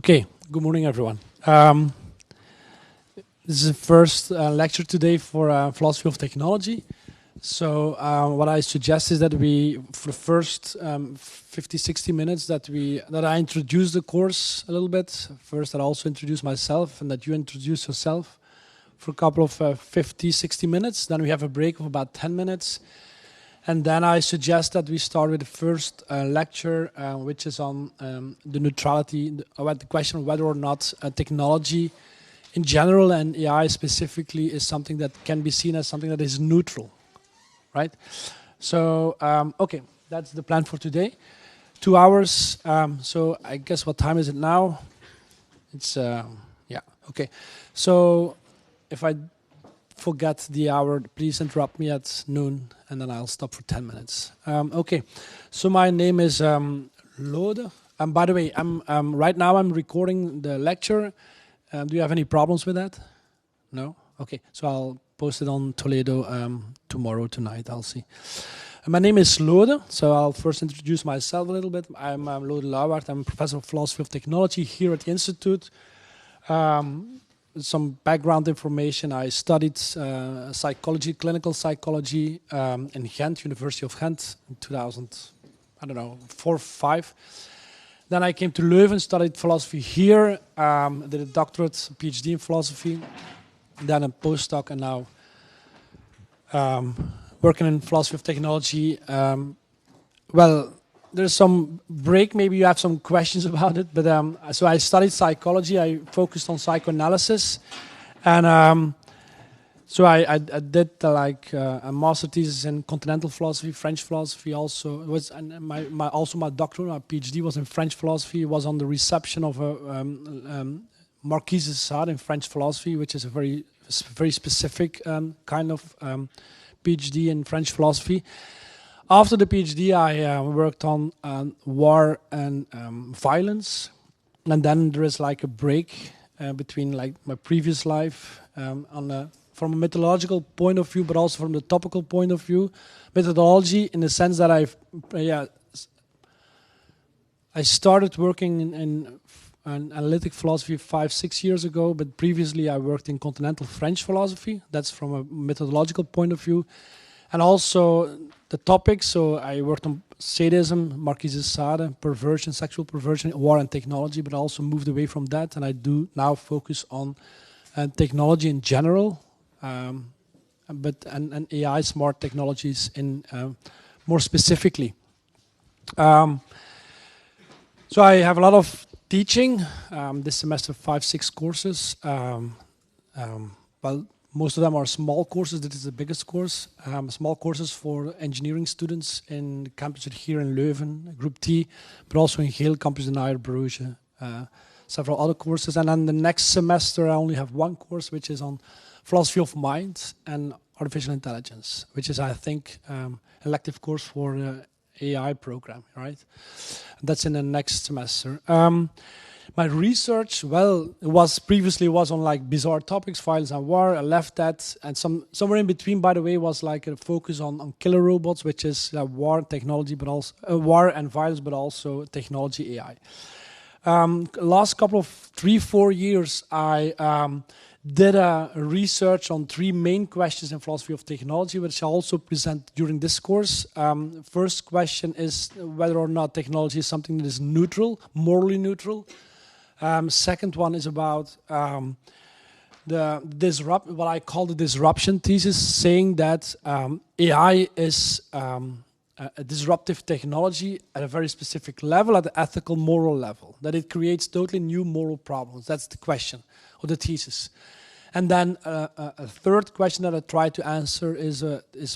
Okay, good morning, everyone. This is the first lecture today for philosophy of technology. So what I suggest is that we, for the first 50, 60 minutes, that I introduce the course a little bit. First, that I also introduce myself and that you introduce yourself for a couple of 50, 60 minutes. Then we have a break of about 10 minutes. And then I suggest that we start with the first lecture, which is on the neutrality, the question of whether or not technology in general and AI specifically is something that can be seen as something that is neutral, right? So, okay, that's the plan for today. 2 hours, so I guess what time is it now? It's, yeah, okay. So, if I forget the hour, please interrupt me at noon, and then I'll stop for 10 minutes. Okay, so my name is Lode. By the way, right now I'm recording the lecture. Do you have any problems with that? No? Okay, so I'll post it on Toledo tomorrow, tonight, I'll see. My name is Lode, so I'll first introduce myself a little bit. I'm Lode Lauwaard. I'm a professor of philosophy of technology here at the Institute. Some background information. I studied psychology, clinical psychology in Ghent, University of Ghent, in 2004, 5. Then I came to Leuven, studied philosophy here, did a doctorate, PhD in philosophy, then a postdoc, and now working in philosophy of technology. Well, there's some break, maybe you have some questions about it, but so I studied psychology, I focused on psychoanalysis, and so I did a master thesis in continental philosophy, French philosophy also. It was, and my doctorate, my PhD was in French philosophy. It was on the reception of a Marquise de Sade in French philosophy, which is a very specific kind of PhD in French philosophy. After the PhD, I worked on war and violence, and then there is like a break between like my previous life from a methodological point of view, but also from the topical point of view. Methodology, in the sense that I started working in analytic philosophy 5-6 years ago, but previously I worked in continental French philosophy. That's from a methodological point of view. And also the topics, so I worked on sadism, Marquise de Sade, perversion, sexual perversion, war and technology, but I also moved away from that, and I do now focus on technology in general, and AI, smart technologies in more specifically. So I have a lot of teaching this semester, 5-6 courses. Well, most of them are small courses. This is the biggest course. Small courses for engineering students in the campus here in Leuven, Group T, but also in Geel campus in Ayer-Bruges, several other courses. And then the next semester, I only have one course, which is on philosophy of mind and artificial intelligence, which is, I think, elective course for the AI program, right? That's in the next semester. My research, well, previously was on like bizarre topics, violence and war. I left that, and somewhere in between, by the way, was like a focus on killer robots, which is war technology, but also war and violence, but also technology AI. Last couple of 3-4 years, I did a research on 3 main questions in philosophy of technology, which I also present during this course. First question is whether or not technology is something that is neutral, morally neutral. Second one is about what I call the disruption thesis, saying that AI is a disruptive technology at a very specific level, at the ethical, moral level, that it creates totally new moral problems. That's the question, or the thesis. And then a third question that I try to answer is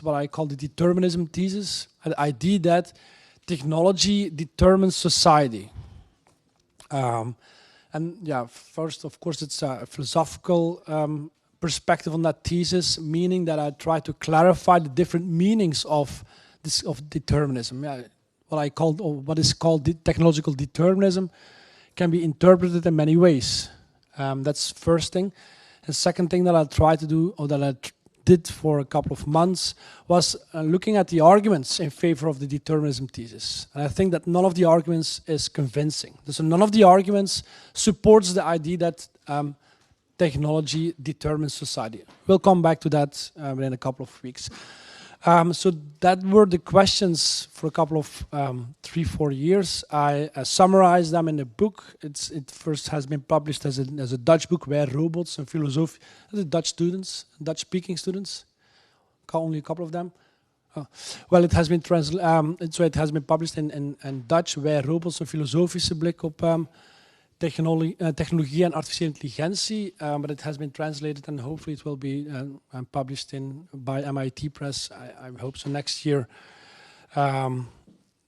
what I call the determinism thesis, the idea that technology determines society. And yeah, first, of course, it's a philosophical perspective on that thesis, meaning that I try to clarify the different meanings of determinism. Yeah, what is called technological determinism can be interpreted in many ways. That's first thing. The second thing that I try to do, or that I did for a couple of months was looking at the arguments in favor of the determinism thesis. And I think that none of the arguments is convincing. So none of the arguments supports the idea that technology determines society. We'll come back to that in a couple of weeks. So that were the questions for a couple of 3-4 years. I summarized them in a book. It first has been published as a Dutch book, Wij Robots, and Philosophy. The Dutch students, Dutch-speaking students, only a couple of them. Well, it has been so it has been published in Dutch, Wij Robots, een filosofische blik op technologie en artificiële intelligentie, but it has been translated and hopefully it will be published by MIT Press. I hope so next year.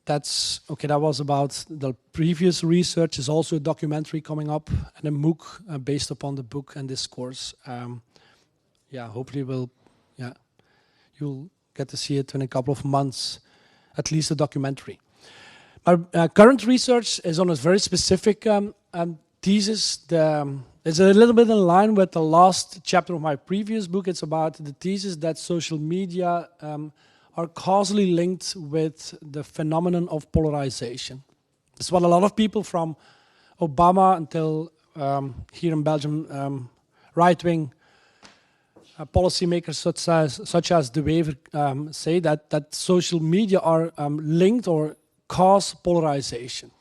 That's okay. That was about the previous research. There's also a documentary coming up and a MOOC based upon the book and this course. Hopefully you'll get to see it in a couple of months, at least a documentary. My current research is on a very specific thesis. It's a little bit in line with the last chapter of my previous book. It's about the thesis that social media are causally linked with the phenomenon of polarization. It's what a lot of people from Obama until here in Belgium, right-wing policymakers such as De Wever say that social media are linked or cause polarization.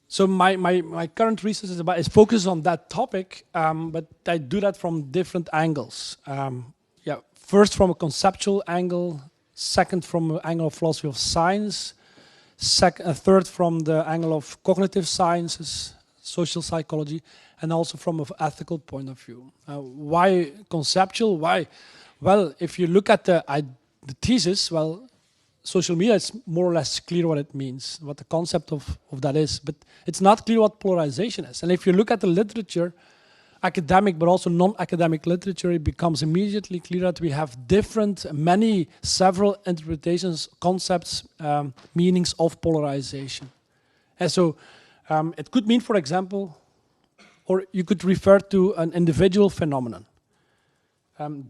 So my current research is focused on that topic, but I do that from different angles. First from a conceptual angle, second from an angle of philosophy of science, third from the angle of cognitive sciences, social psychology, and also from an ethical point of view. Why conceptual? Why? Well, if you look at the thesis, well, social media is more or less clear what it means, what the concept of that is, but it's not clear what polarization is. And if you look at the literature, academic but also non-academic literature, it becomes immediately clear that we have several interpretations, concepts, meanings of polarization. And so it could mean, for example, or you could refer to an individual phenomenon.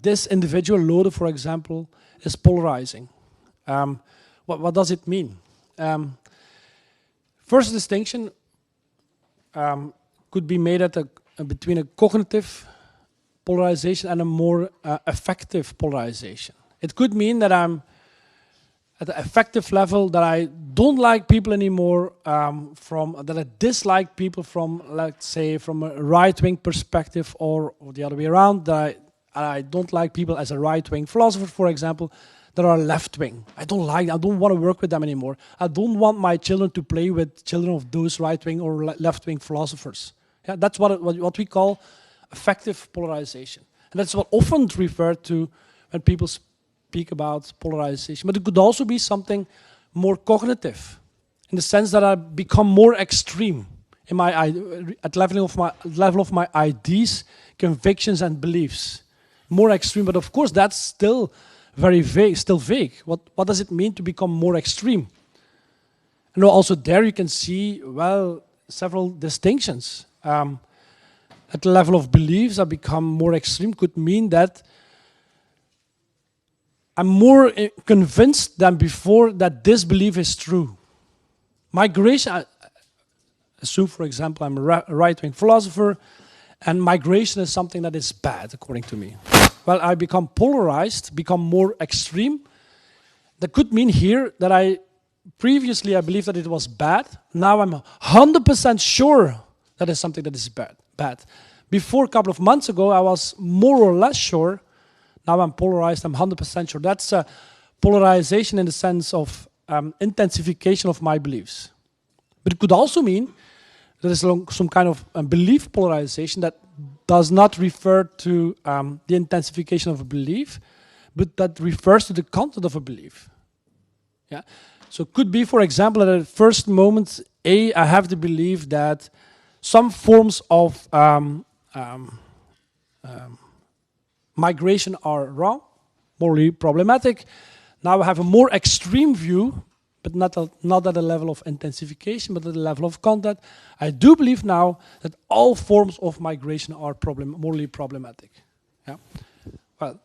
This individual, Lode, for example, is polarizing. What does it mean? First distinction could be made between a cognitive polarization and a more affective polarization. It could mean that I'm at the affective level, that I don't like people anymore, that I dislike people from, let's say, from a right-wing perspective, or the other way around, that I don't like people as a right-wing philosopher, for example, that are left-wing. I don't want to work with them anymore. I don't want my children to play with children of those right-wing or left-wing philosophers. Yeah, that's what we call affective polarization. And that's what often referred to when people speak about polarization. But it could also be something more cognitive, in the sense that I become more extreme at level of my ideas, convictions, and beliefs. More extreme, but of course that's still very vague. What does it mean to become more extreme? And also there you can see, well, several distinctions. At the level of beliefs, I become more extreme could mean that I'm more convinced than before that this belief is true. Migration, I assume, for example, I'm a right-wing philosopher, and migration is something that is bad, according to me. Well, I become polarized, become more extreme. That could mean here that previously I believed that it was bad. Now I'm 100% sure that is something that is bad. Before, a couple of months ago, I was more or less sure. Now I'm polarized, I'm 100% sure. That's a polarization in the sense of intensification of my beliefs. But it could also mean there is some kind of belief polarization that does not refer to the intensification of a belief, but that refers to the content of a belief. Yeah. So it could be, for example, at the first moment, I have the belief that some forms of migration are wrong, morally problematic. Now I have a more extreme view, but not at the level of intensification, but at the level of content. I do believe now that all forms of migration are morally problematic. Yeah. Well,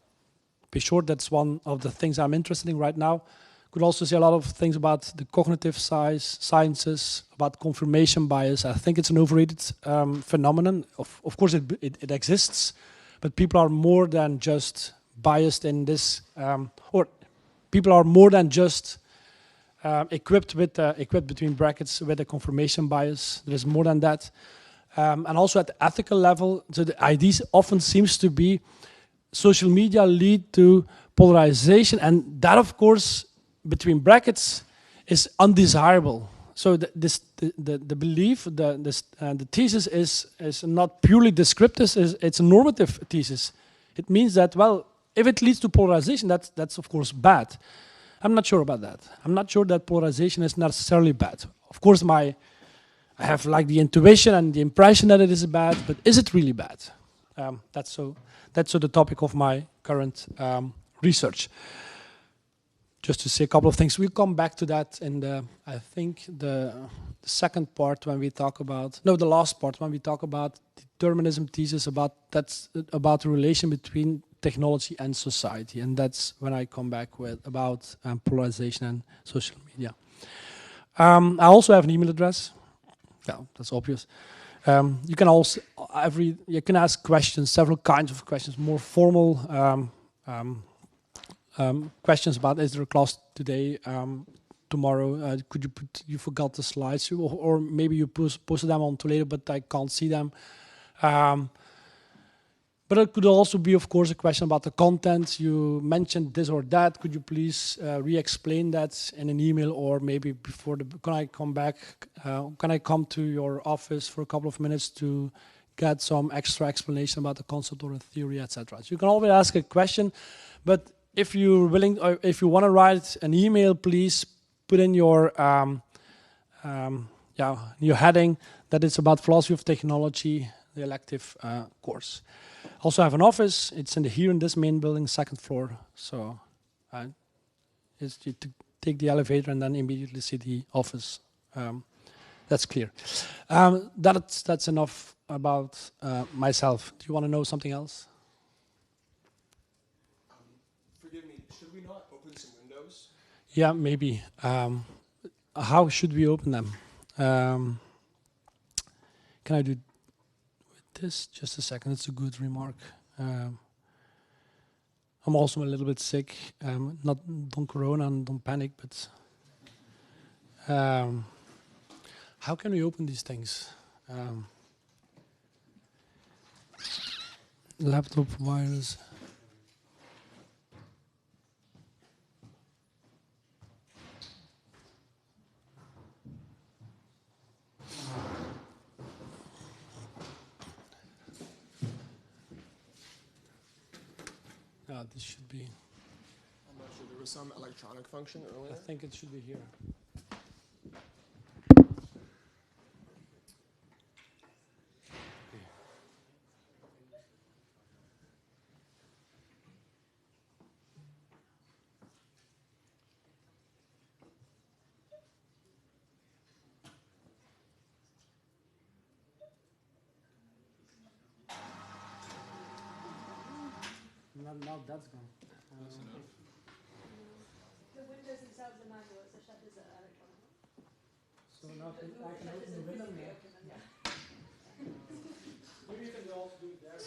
be sure that's one of the things I'm interested in right now. Could also say a lot of things about the cognitive sciences, about confirmation bias. I think it's an overrated phenomenon. Of course, it exists, but people are more than just biased in this, or people are more than just equipped with equipped between brackets with a confirmation bias. There is more than that, and also at the ethical level. So the idea often seems to be social media lead to polarization, and that, of course, between brackets, is undesirable. So the belief, the thesis is not purely descriptive; it's a normative thesis. It means that, well, if it leads to polarization, that's of course bad. I'm not sure about that. I'm not sure that polarization is necessarily bad. Of course, I have like the intuition and the impression that it is bad, but is it really bad? That's the topic of my current research. Just to say a couple of things. We'll come back to that in I think the second part when we talk about, no, the last part when we talk about determinism thesis, that's about the relation between technology and society, and that's when I come back with about polarization and social media. I also have an email address. Yeah, that's obvious. You can also you can ask questions, several kinds of questions, more formal questions about, is there a class today, tomorrow? Could you you forgot the slides, or maybe you posted them on Toledo, but I can't see them. But it could also be, of course, a question about the content. You mentioned this or that. Could you please re-explain that in an email, or maybe before can I come back? Can I come to your office for a couple of minutes to get some extra explanation about the concept or a theory, etc. So you can always ask a question, but if you're willing, or if you want to write an email, please put in your your heading that it's about philosophy of technology, the elective course. Also have an office. It's here in this main building, second floor. So it's you take the elevator and then immediately see the office. That's clear. That's enough about myself. Do you want to know something else? Forgive me, should we not open some windows? Yeah, maybe. How should we open them? Can I do with this? Just a second. It's a good remark. I'm also a little bit sick. Not don't corona and don't panic, but how can we open these things? Laptop virus. This should be. I'm not sure. There was some electronic function earlier. I think it should be here. Now that's gone. Close enough. The windows themselves are manual, so shutters are electronic. So now I can open the window now. Maybe you can also do it there.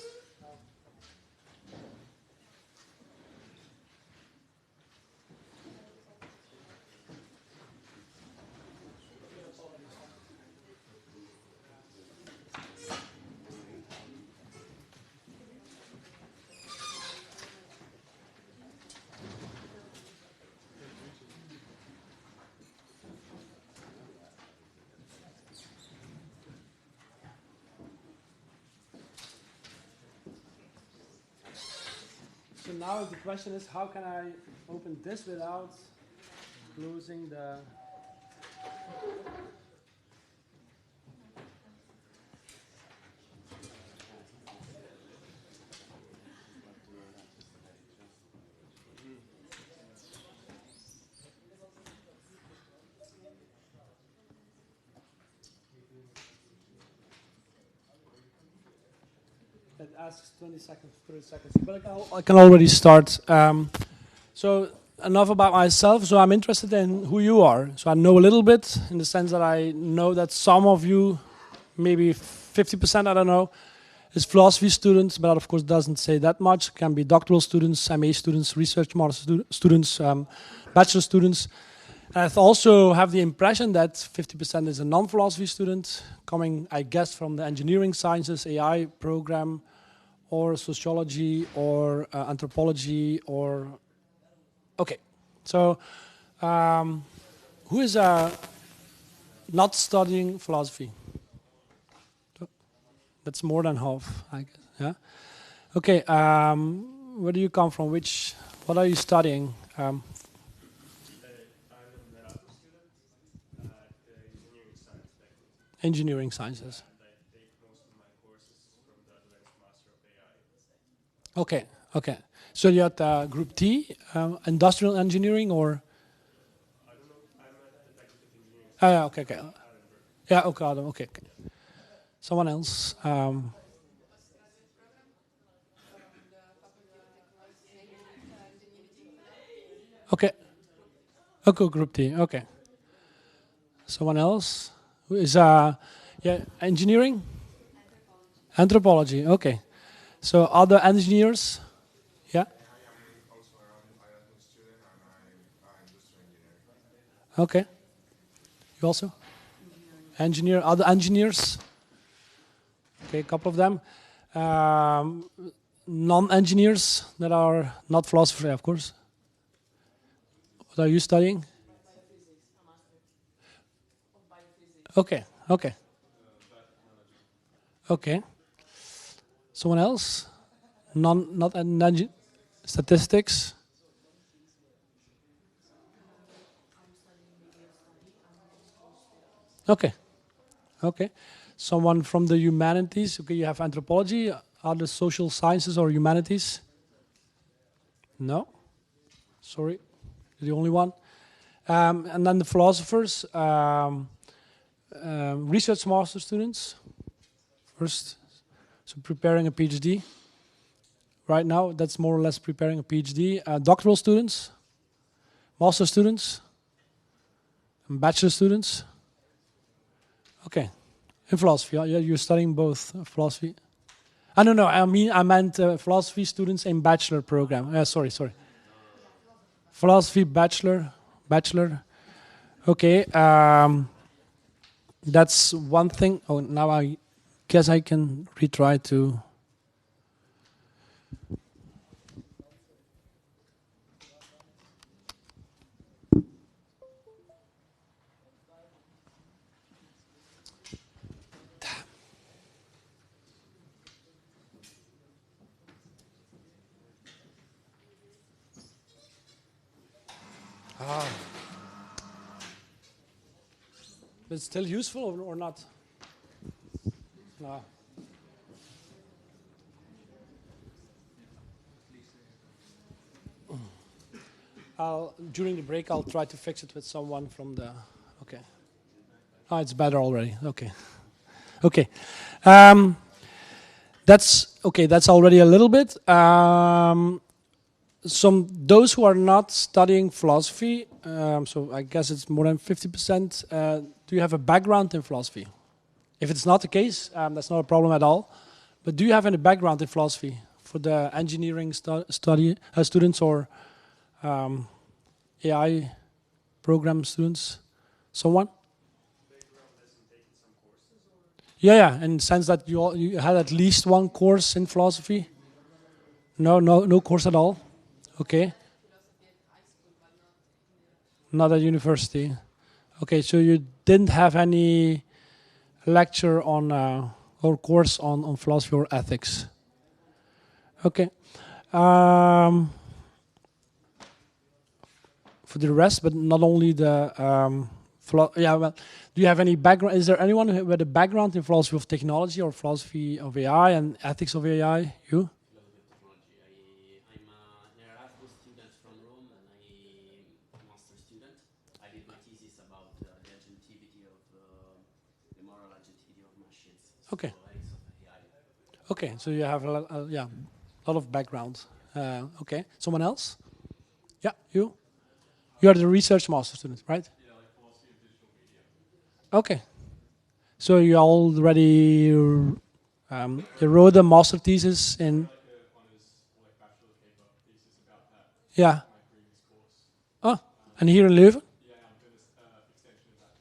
So now the question is, how can I open this without closing the... It asks 20 seconds, 30 seconds, but I can already start. So enough about myself. So I'm interested in who you are. So I know a little bit in the sense that I know that some of you, maybe 50%, I don't know, is philosophy students, but that of course doesn't say that much. Can be doctoral students, MA students, research master students, bachelor students. And I also have the impression that 50% is a non-philosophy student coming, I guess, from the engineering sciences, AI program, or sociology, or anthropology, or... Okay, so who is not studying philosophy? That's more than half, I guess, yeah? Okay, where do you come from? What are you studying? I'm an Erasmus student at the Engineering Science Faculty. Engineering sciences. And I take most of my courses from the Advanced Master of AI. Okay, okay. So you're at Group T, industrial engineering, or? I don't know, I'm at the Faculty of Engineering Oh, yeah, okay, okay. Edinburgh. Yeah, okay, okay, okay. Someone else. Okay. Okay, Group T. Okay. Someone else who is yeah, engineering, anthropology. Okay. So other engineers. Yeah. I am also an Erasmus student and I'm an industrial engineer. Okay. You also engineer. Other engineers. Okay, a couple of them. Non-engineers that are not philosophy, of course. What are you studying? Okay, okay. Okay. Someone else? Not an statistics? Okay, okay. Someone from the humanities? Okay, you have anthropology. Other social sciences or humanities? No? Sorry, you're the only one. And then the philosophers, research master students, first, so preparing a PhD. Right now, that's more or less preparing a PhD. Doctoral students, master students, and bachelor students. Okay, in philosophy, yeah, you're studying both philosophy. I don't know. I meant philosophy students in bachelor program. Sorry. Philosophy bachelor. Okay, that's one thing. Oh, now I guess I can retry to. But it's still useful or not? No. During the break, I'll try to fix it with someone from the. Okay. Oh, it's better already. Okay. Okay. That's okay. That's already a little bit. Those who are not studying philosophy, so I guess it's more than 50%. Do you have a background in philosophy? If it's not the case, that's not a problem at all. But do you have any background in philosophy for the engineering students or AI program students? Someone? Yeah, in the sense that you had at least one course in philosophy. No course at all. Okay. Not at university. Okay, so you didn't have any lecture on or course on philosophy or ethics. Okay. For the rest, but not only the do you have any background? Is there anyone with a background in philosophy of technology or philosophy of AI and ethics of AI? You? I'm an Erasmus student from Rome and I'm a master student. I did my thesis about the agentivity of the moral agentivity of machines. Okay. So ethics of AI. Okay, so you have yeah, a lot of background. Okay, someone else? Yeah, you? You are the research master student, right? Yeah, like philosophy of digital media. Okay. So you already you wrote a master thesis in Like a honors or like bachelor paper thesis about that. yeah. My previous course. Oh, and here in Leuven. Yeah, I'm doing this extension of that.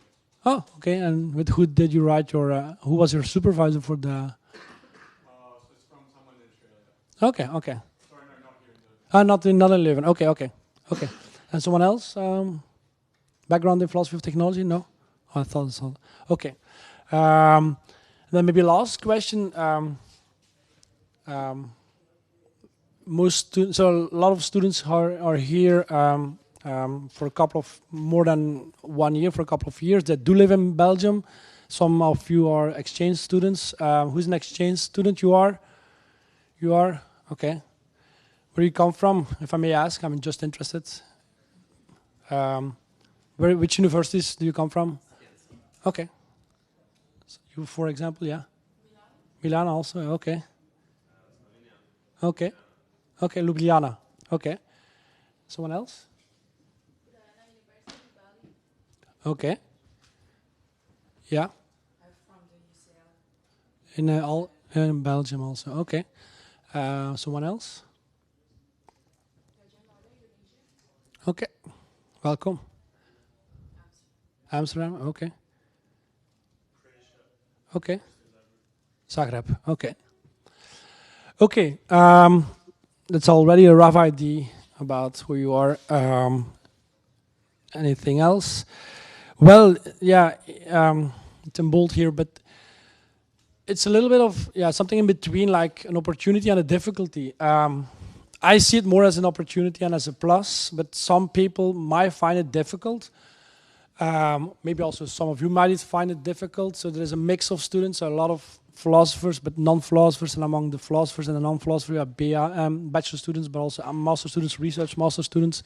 Yeah. Oh, okay. And with who did you write your? Who was your supervisor for the? So it's from someone in Australia. Okay, okay. Sorry, no, not here in the. Not in Leuven. Okay, okay, okay. And someone else? Background in philosophy of technology? No. Oh, I thought so. Okay. Then maybe last question. Most students, so a lot of students are here for a couple of more than 1 year, for a couple of years. That do live in Belgium. Some of you are exchange students. Who's an exchange student? You are. You are. Okay. Where you come from, if I may ask? I'm just interested. Which universities do you come from? Okay. So you, for example, yeah. Milan also. Okay. Okay. Okay, Ljubljana. Okay. Someone else? Okay. Yeah. In Belgium also. Okay. Someone else? Okay. Welcome. Amsterdam. Okay. Okay. Zagreb. Okay. Okay. That's already a rough idea about who you are. Anything else? Well, yeah, it's in bold here, but it's a little bit of something in between, like an opportunity and a difficulty. I see it more as an opportunity and as a plus, but some people might find it difficult. Maybe also some of you might find it difficult. So there's a mix of students, a lot of philosophers, but non-philosophers, and among the philosophers and the non-philosophers, we have bachelor students, but also master students, research master students.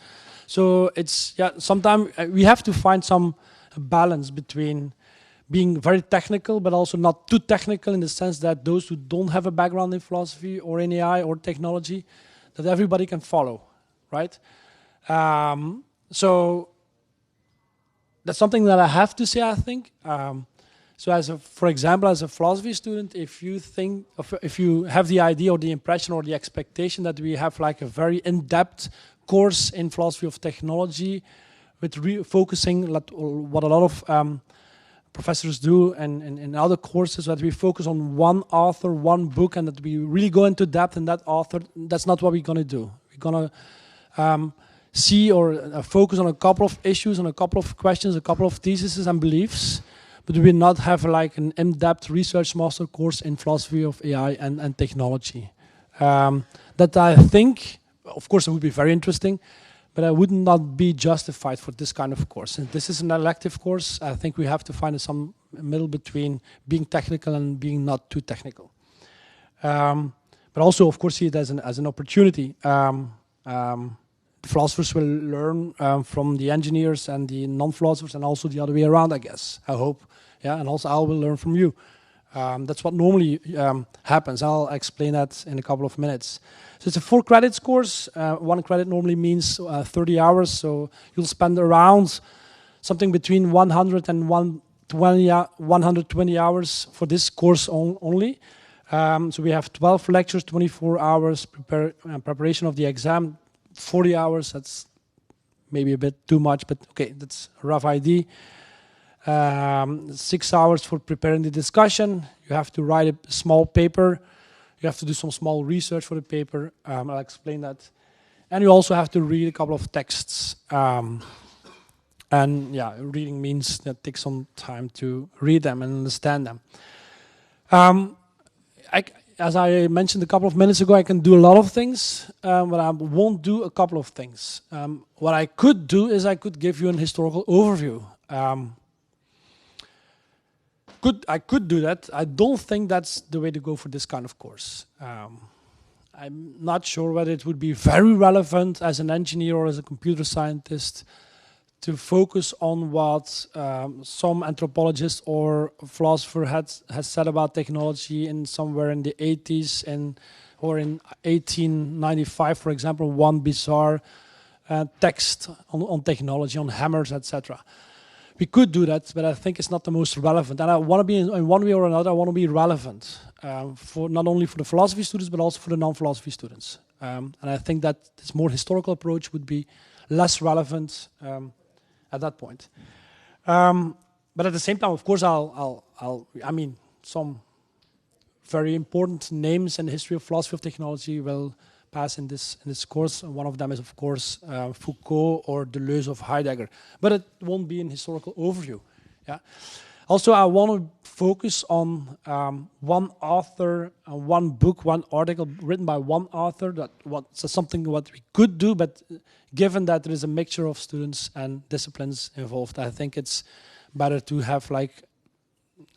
So it's sometimes we have to find some balance between being very technical, but also not too technical in the sense that those who don't have a background in philosophy or in AI or technology, that everybody can follow, right? So that's something that I have to say, I think. So for example, as a philosophy student, if you have the idea or the impression or the expectation that we have like a very in-depth course in philosophy of technology with focusing what a lot of professors do and in other courses, that we focus on one author, one book, and that we really go into depth in that author, that's not what we're going to do. We're going to see or focus on a couple of issues, on a couple of questions, a couple of theses and beliefs, but we will not have like an in-depth research master course in philosophy of AI and technology. That I think, of course, it would be very interesting, but I would not be justified for this kind of course. And this is an elective course. I think we have to find some middle between being technical and being not too technical. But also, of course, see it as an opportunity. Philosophers will learn from the engineers and the non-philosophers, and also the other way around, I guess. I hope. Yeah, and also I will learn from you. That's what normally happens. I'll explain that in a couple of minutes. So it's a 4 credits course. 1 credit normally means 30 hours, so you'll spend around something between 100 and 120 hours for this course only. So we have 12 lectures, 24 hours preparation of the exam, 40 hours. That's maybe a bit too much, but okay, that's a rough idea. 6 hours for preparing the discussion. You have to write a small paper. You have to do some small research for the paper. I'll explain that. And you also have to read a couple of texts. And yeah, reading means that it takes some time to read them and understand them. As I mentioned a couple of minutes ago, I can do a lot of things, but I won't do a couple of things. What I could do is I could give you an historical overview. I could do that. I don't think that's the way to go for this kind of course. I'm not sure whether it would be very relevant as an engineer or as a computer scientist to focus on what some anthropologist or philosopher has said about technology in somewhere in the 80s or in 1895, for example, one bizarre text on technology, on hammers, etc. We could do that, but I think it's not the most relevant. And I want to be, in one way or another, I want to be relevant for not only for the philosophy students, but also for the non-philosophy students. And I think that this more historical approach would be less relevant at that point. But at the same time, of course, I mean, some very important names in the history of philosophy of technology will pass in this course. One of them is, of course, Foucault or Deleuze of Heidegger. But it won't be an historical overview. Yeah. Also, I want to focus on one author, one book, one article written by one author. So something what we could do, but given that there is a mixture of students and disciplines involved, I think it's better to have like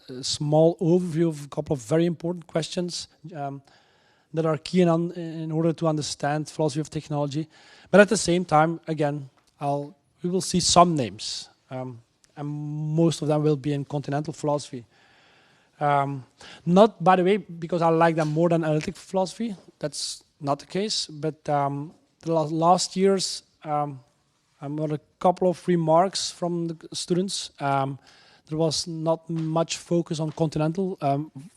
a small overview of a couple of very important questions that are key in order to understand philosophy of technology. But at the same time, again, we will see some names, and most of them will be in continental philosophy. Not, by the way, because I like them more than analytic philosophy. That's not the case. But the last years, I got a couple of remarks from the students. There was not much focus on continental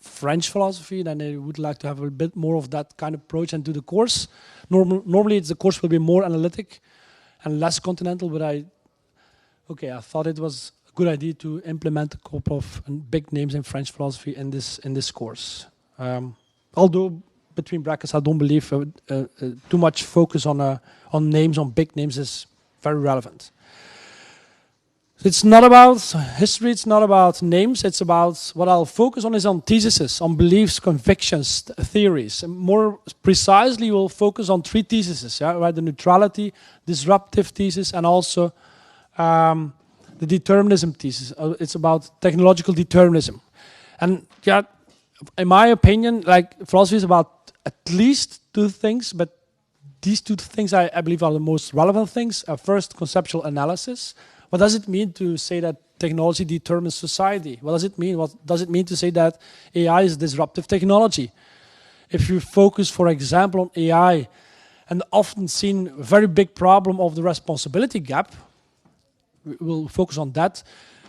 French philosophy, then they would like to have a bit more of that kind of approach into the course. Normally the course will be more analytic and less continental, but I thought it was a good idea to implement a couple of big names in French philosophy in this course. Although, between brackets, I don't believe too much focus on names, on big names is very relevant. It's not about history, it's not about names, it's about what I'll focus on is on theses, on beliefs, convictions, theories. And more precisely, we'll focus on three theses, yeah? Right? The neutrality, disruptive thesis, and also the determinism thesis. It's about technological determinism. And yeah, in my opinion, like philosophy is about at least two things, but these two things I believe are the most relevant things. First, conceptual analysis. What does it mean to say that technology determines society? What does it mean? What does it mean to say that AI is disruptive technology? If you focus, for example, on AI and the often seen very big problem of the responsibility gap, we'll focus on that.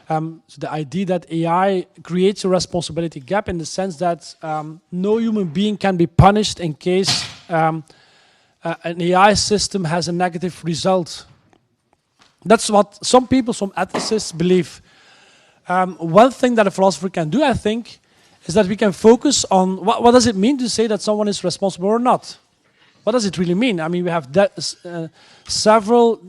So the idea that AI creates a responsibility gap in the sense that no human being can be punished in case an AI system has a negative result. That's what some people, some ethicists believe. One thing that a philosopher can do, I think, is that we can focus on what does it mean to say that someone is responsible or not? What does it really mean? I mean, we have several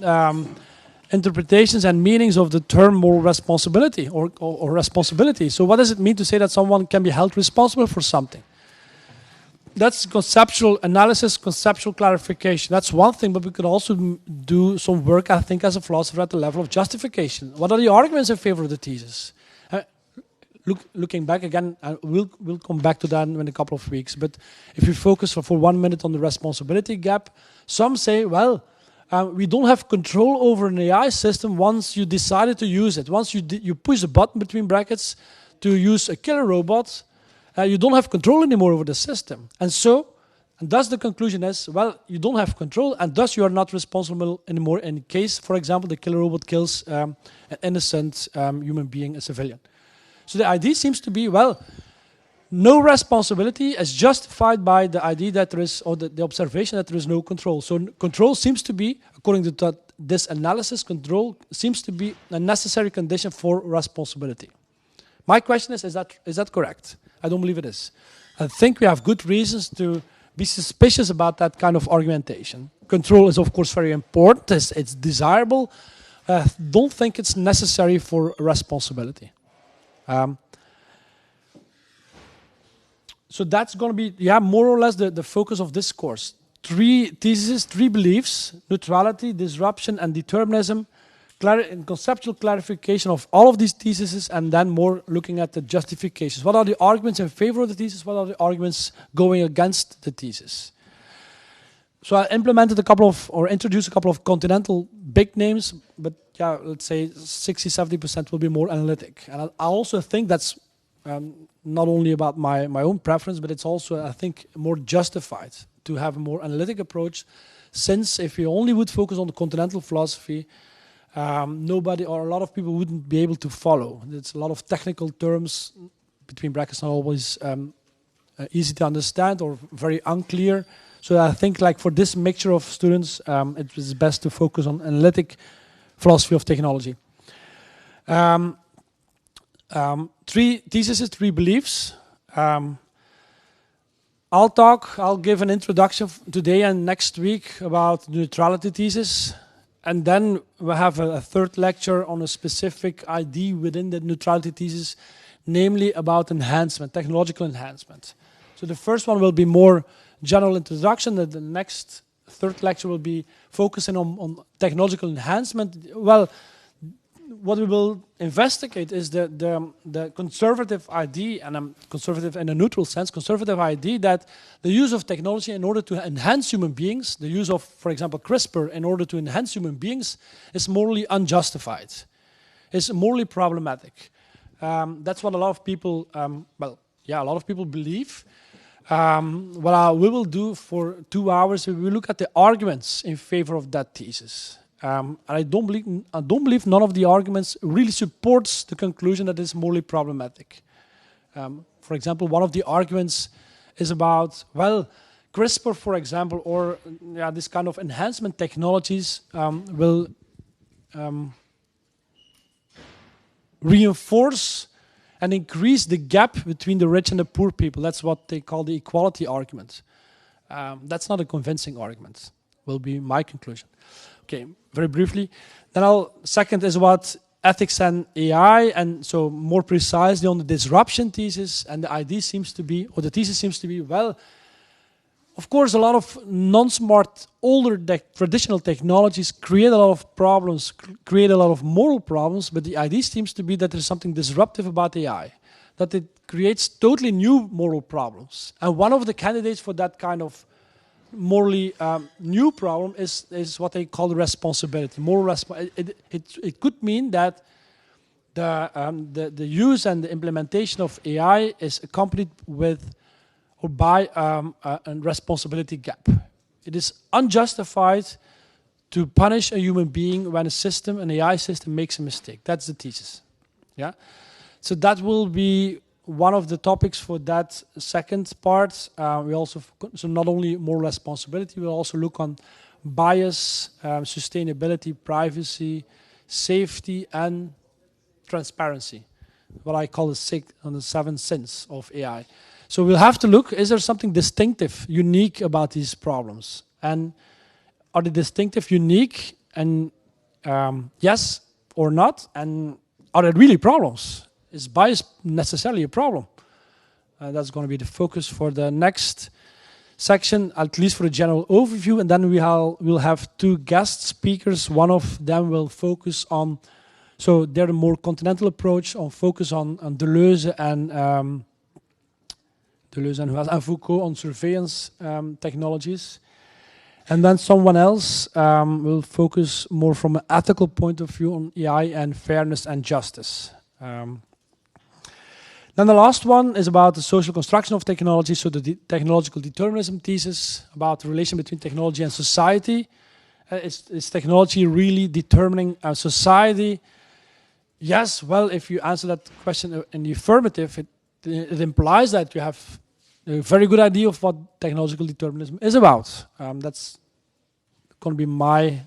interpretations and meanings of the term moral responsibility or responsibility. So what does it mean to say that someone can be held responsible for something? That's conceptual analysis, conceptual clarification. That's one thing, but we could also do some work, I think, as a philosopher at the level of justification. What are the arguments in favor of the thesis? Looking back again, we'll come back to that in a couple of weeks. But if you focus for 1 minute on the responsibility gap, some say, well, we don't have control over an AI system once you decided to use it. Once you push a button between brackets to use a killer robot, you don't have control anymore over the system. And thus the conclusion is, well, you don't have control, and thus you are not responsible anymore in case, for example, the killer robot kills an innocent human being, a civilian. So the idea seems to be, well, no responsibility is justified by the idea that there is, or the observation that there is no control. So control seems to be, according to this analysis, control seems to be a necessary condition for responsibility. My question is that correct? I don't believe it is. I think we have good reasons to be suspicious about that kind of argumentation. Control is, of course, very important. It's desirable. Don't think it's necessary for responsibility. So that's going to be, more or less the focus of this course. 3 theses, 3 beliefs: neutrality, disruption, and determinism. Conceptual clarification of all of these theses, and then more looking at the justifications. What are the arguments in favor of the thesis? What are the arguments going against the thesis? So I introduced a couple of continental big names, but yeah, let's say 60-70% will be more analytic. And I also think that's not only about my own preference, but it's also, I think, more justified to have a more analytic approach, since if we only would focus on the continental philosophy, nobody or a lot of people wouldn't be able to follow. It's a lot of technical terms, between brackets, not always easy to understand or very unclear. So I think, like, for this mixture of students, it is best to focus on analytic philosophy of technology. 3 theses, 3 beliefs. I'll give an introduction today and next week about the neutrality thesis. And then we'll have a third lecture on a specific idea within the neutrality thesis, namely about enhancement, technological enhancement. So the first one will be more general introduction, and the next third lecture will be focusing on technological enhancement. Well, what we will investigate is the conservative idea, and I'm conservative in a neutral sense, conservative idea that the use of technology in order to enhance human beings, the use of, for example, CRISPR in order to enhance human beings, is morally unjustified. It's morally problematic. That's what a lot of people, a lot of people believe. What we will do for 2 hours, we will look at the arguments in favor of that thesis. And I don't believe none of the arguments really supports the conclusion that it's morally problematic. For example, one of the arguments is about, well, CRISPR, for example, or this kind of enhancement technologies will reinforce and increase the gap between the rich and the poor people. That's what they call the equality argument. That's not a convincing argument, will be my conclusion. Okay, very briefly. Then second is about ethics and AI, and so more precisely on the disruption thesis. And the idea seems to be, or the thesis seems to be, well, of course, a lot of non-smart, older traditional technologies create a lot of problems, create a lot of moral problems, but the idea seems to be that there's something disruptive about AI, that it creates totally new moral problems. And one of the candidates for that kind of morally new problem is what they call responsibility. It could mean that the use and the implementation of AI is accompanied with or by a responsibility gap. It is unjustified to punish a human being when an AI system makes a mistake. That's the thesis. Yeah. So that will be one of the topics for that second part. So not only moral responsibility, we'll also look on bias, sustainability, privacy, safety, and transparency. What I call the 7 sins of AI. So we'll have to look, is there something distinctive, unique about these problems? And are they distinctive, unique, and yes or not? And are they really problems? Is bias necessarily a problem? That's going to be the focus for the next section, at least for a general overview. And then we'll have 2 guest speakers. One of them will focus on, so they're a more continental approach, on focus on Deleuze and Foucault on surveillance technologies. And then someone else will focus more from an ethical point of view on AI and fairness and justice. Then the last one is about the social construction of technology, so the technological determinism thesis, about the relation between technology and society. Is technology really determining a society? Yes, well, if you answer that question in the affirmative, it implies that you have a very good idea of what technological determinism is about. That's going to be my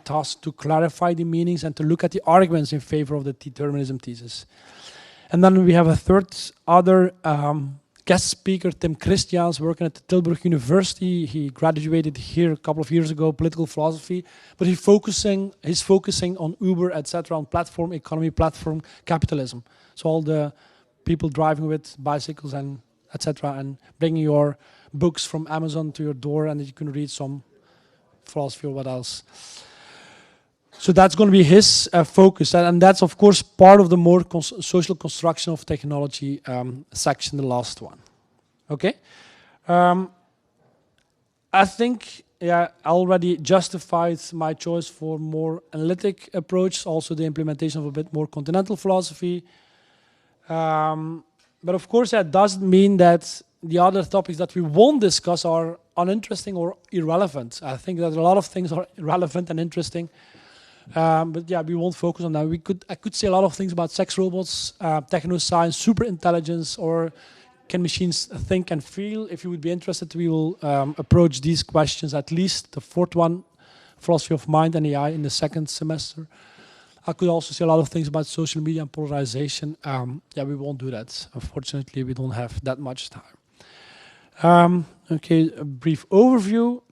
task, to clarify the meanings and to look at the arguments in favor of the determinism thesis. And then we have a other guest speaker, Tim Christians, working at the Tilburg University. He graduated here a couple of years ago, political philosophy, but he's focusing on Uber, etc., on platform economy, platform capitalism. So all the people driving with bicycles and etc., and bringing your books from Amazon to your door, and you can read some philosophy or what else. So that's going to be his focus, and that's of course part of the more social construction of technology section, the last one. Okay, I think yeah, I already justified my choice for more analytic approach, also the implementation of a bit more continental philosophy. But of course, that doesn't mean that the other topics that we won't discuss are uninteresting or irrelevant. I think that a lot of things are relevant and interesting. But yeah, we won't focus on that. I could say a lot of things about sex robots, techno-science, super intelligence, or can machines think and feel? If you would be interested, we will approach these questions, at least the fourth one, philosophy of mind and AI, in the second semester. I could also say a lot of things about social media and polarization. Yeah, we won't do that. Unfortunately, we don't have that much time. Okay, a brief overview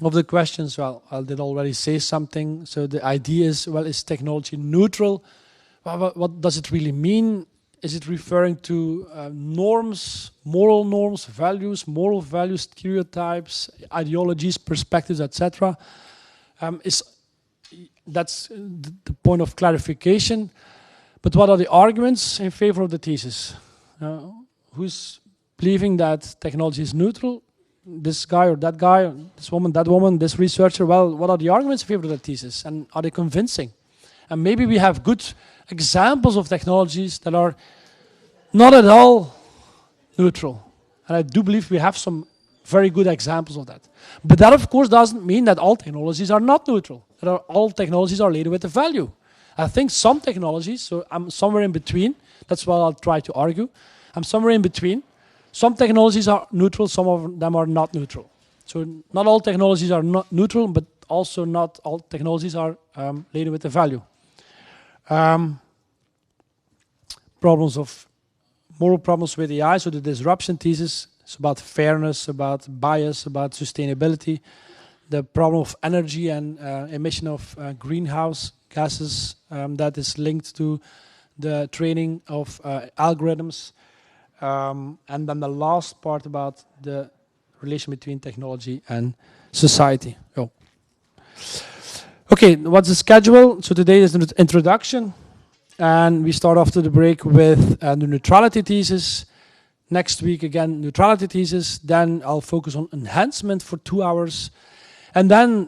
of the questions. Well, I did already say something. So the idea is, well, is technology neutral? Well, what does it really mean? Is it referring to norms, moral norms, values, moral values, stereotypes, ideologies, perspectives, etc.? That's the point of clarification. But what are the arguments in favor of the thesis? Who's believing that technology is neutral? This guy or that guy, or this woman, that woman, this researcher? Well, what are the arguments in favor of the thesis? And are they convincing? And maybe we have good examples of technologies that are not at all neutral. And I do believe we have some very good examples of that. But that, of course, doesn't mean that all technologies are not neutral. That all technologies are laden with a value. I think some technologies, so I'm somewhere in between. That's what I'll try to argue. I'm somewhere in between. Some technologies are neutral, some of them are not neutral. So not all technologies are not neutral, but also not all technologies are laden with a value. Moral problems with AI, so the disruption thesis is about fairness, about bias, about sustainability. The problem of energy and emission of greenhouse gases that is linked to the training of algorithms. And then the last part about the relation between technology and society. Oh. Okay, what's the schedule? So today is the introduction. And we start after the break with the neutrality thesis. Next week, again, neutrality thesis. Then I'll focus on enhancement for 2 hours. And then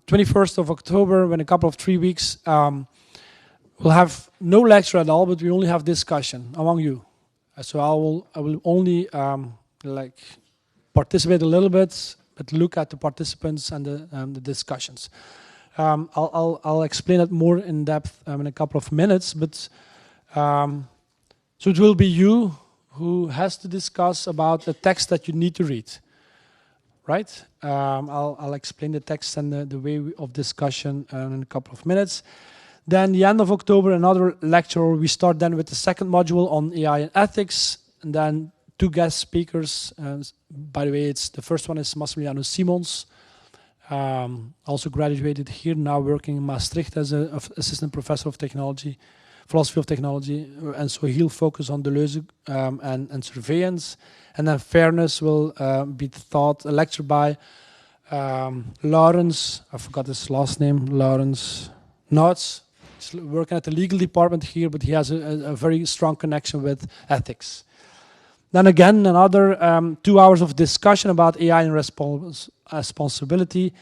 21st of October, in a couple of 3 weeks, we'll have no lecture at all, but we only have discussion among you. So I will only participate a little bit, but look at the participants and the discussions. I'll explain it more in depth in a couple of minutes, but so it will be you who has to discuss about the text that you need to read, right? I'll explain the text and the way of discussion in a couple of minutes. Then the end of October, another lecture. We start then with the second module on AI and ethics, and then 2 guest speakers. By the way, the first one is Massimiliano Simons. Also graduated here, now working in Maastricht as an assistant professor of technology, philosophy of technology, and so he'll focus on Deleuze and surveillance. And then fairness will be taught, a lecture by Lawrence, I forgot his last name, Lawrence Notz. He's working at the legal department here, but he has a very strong connection with ethics. Then again, another 2 hours of discussion about AI and responsibility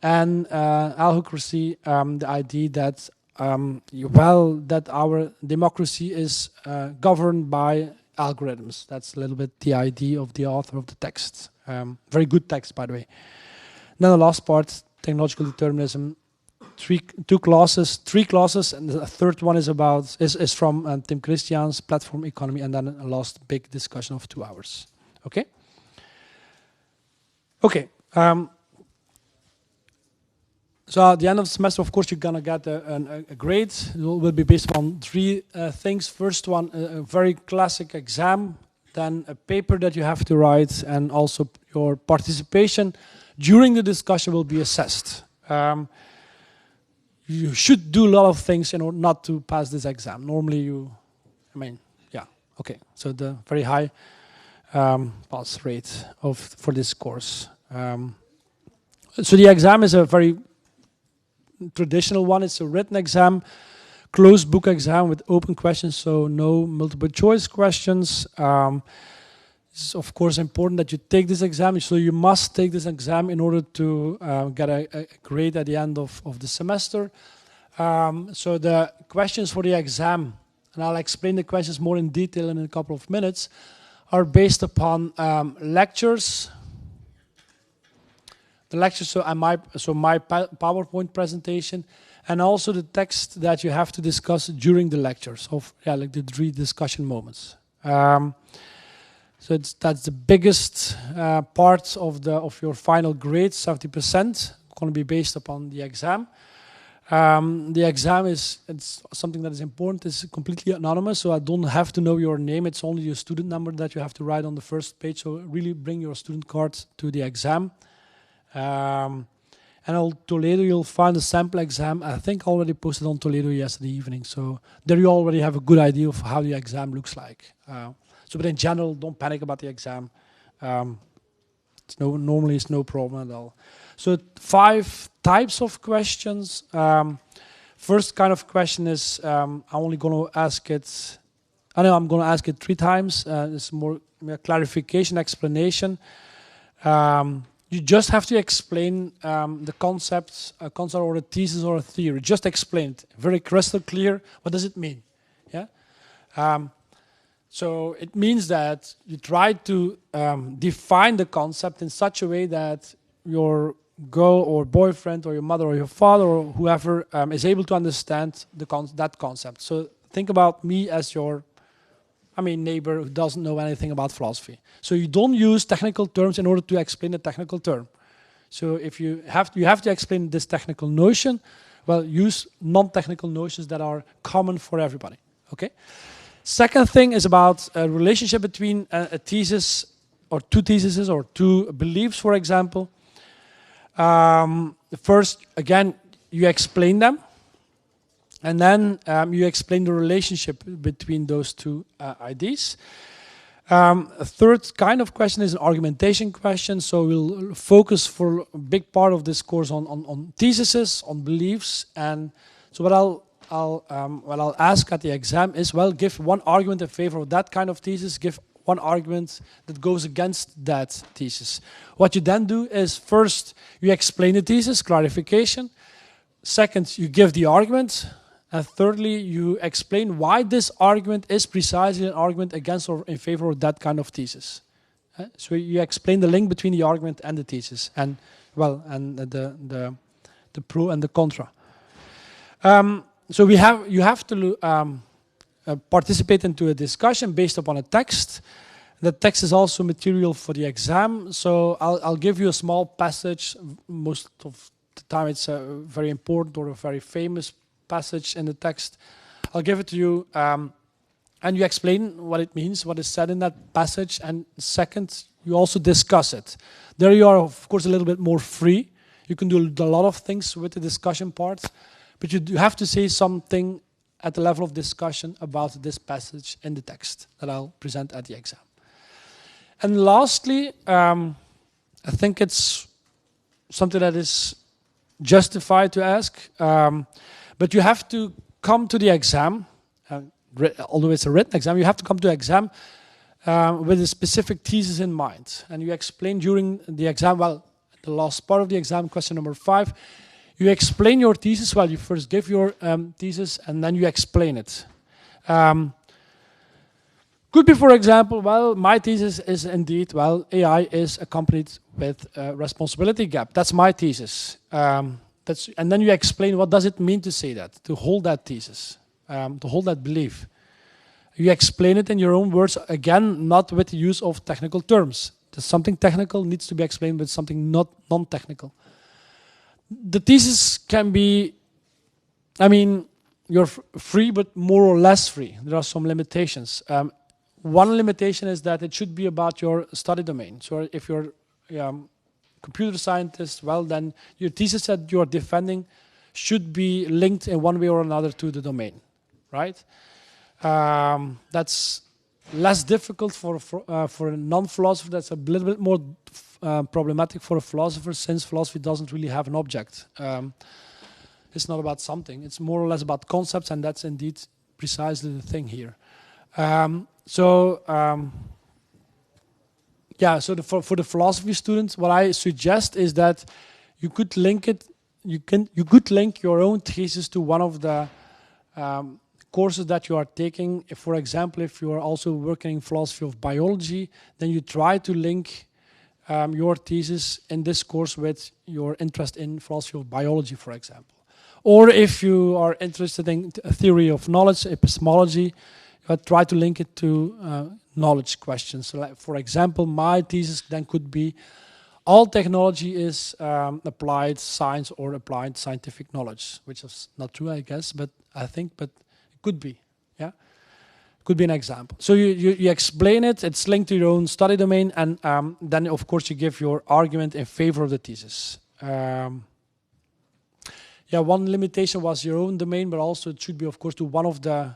and alhocracy, the idea that that our democracy is governed by algorithms. That's a little bit the idea of the author of the text. Very good text, by the way. Then the last part, technological determinism. 3 classes, and the third one is from Tim Christian's platform economy, and then a last big discussion of 2 hours. Okay. Okay. So at the end of the semester, of course, you're gonna get a grade. It will be based on 3 things. First one, a very classic exam. Then a paper that you have to write, and also your participation during the discussion will be assessed. You should do a lot of things in order not to pass this exam. Normally so the very high pass rate for this course. So the exam is a very traditional one. It's a written exam, closed book exam with open questions, so no multiple choice questions. It's of course important that you take this exam. So you must take this exam in order to get a grade at the end of the semester. So the questions for the exam, and I'll explain the questions more in detail in a couple of minutes, are based upon lectures. The lectures, so my PowerPoint presentation, and also the text that you have to discuss during the lectures, like the 3 discussion moments. So that's the biggest part of your final grade, 70%, going to be based upon the exam. The exam it's something that is important. It's completely anonymous, so I don't have to know your name. It's only your student number that you have to write on the first page. So really bring your student card to the exam. And on Toledo, you'll find a sample exam. I think I already posted on Toledo yesterday evening. So there you already have a good idea of how the exam looks like. But in general, don't panic about the exam. Normally it's no problem at all. So 5 types of questions. First kind of question is, I'm only going to ask it, I'm going to ask it 3 times. It's more clarification, explanation. You just have to explain the concept, a concept or a thesis or a theory. Just explain it, very crystal clear. What does it mean? Yeah. So it means that you try to define the concept in such a way that your girl or boyfriend or your mother or your father or whoever is able to understand that concept. So think about me as your neighbor who doesn't know anything about philosophy. So you don't use technical terms in order to explain a technical term. So if you have to explain this technical notion, well, use non-technical notions that are common for everybody. Okay. Second thing is about a relationship between a thesis or 2 theses or 2 beliefs, for example. First, again, you explain them. And then you explain the relationship between those 2 ideas. A third kind of question is an argumentation question. So we'll focus for a big part of this course on theses, on beliefs. And so what I'll ask at the exam is, well, give 1 argument in favor of that kind of thesis, give 1 argument that goes against that thesis. What you then do is, first, you explain the thesis, clarification. Second, you give the argument. And thirdly, you explain why this argument is precisely an argument against or in favor of that kind of thesis. So you explain the link between the argument and the thesis, and the pro and the contra. So you have to participate into a discussion based upon a text. The text is also material for the exam. So I'll give you a small passage. Most of the time, it's a very important or a very famous passage in the text. I'll give it to you, and you explain what it means, what is said in that passage, and second, you also discuss it. There you are, of course, a little bit more free. You can do a lot of things with the discussion part, but you have to say something at the level of discussion about this passage in the text that I'll present at the exam. And lastly, I think it's something that is justified to ask, but you have to come to the exam, although it's a written exam, you have to come to the exam with a specific thesis in mind. And you explain during the exam, well, the last part of the exam, question number 5, you explain your thesis. Well, you first give your thesis and then you explain it. Could be, for example, well, my thesis is indeed, well, AI is accompanied with a responsibility gap. That's my thesis. And then you explain what does it mean to say that, to hold that thesis, to hold that belief. You explain it in your own words, again, not with the use of technical terms. There's something technical needs to be explained with something not non-technical. The thesis can be, you're free, but more or less free. There are some limitations. One limitation is that it should be about your study domain. So if you're computer scientist, well, then your thesis that you're defending should be linked in one way or another to the domain, right? That's less difficult for a non-philosopher. That's a little bit more problematic for a philosopher, since philosophy doesn't really have an object. It's not about something. It's more or less about concepts, and that's indeed precisely the thing here. Yeah, so for the philosophy students, what I suggest is that you could link it. You could link your own thesis to one of the courses that you are taking. If, for example, if you are also working in philosophy of biology, then you try to link your thesis in this course with your interest in philosophy of biology, for example. Or if you are interested in theory of knowledge, epistemology, try to link it to knowledge questions. So like, for example, my thesis then could be all technology is applied science or applied scientific knowledge, which is not true, I guess, but it could be, yeah? Could be an example. So you explain it, it's linked to your own study domain, and then of course you give your argument in favor of the thesis. Yeah, one limitation was your own domain, but also it should be, of course, to one of the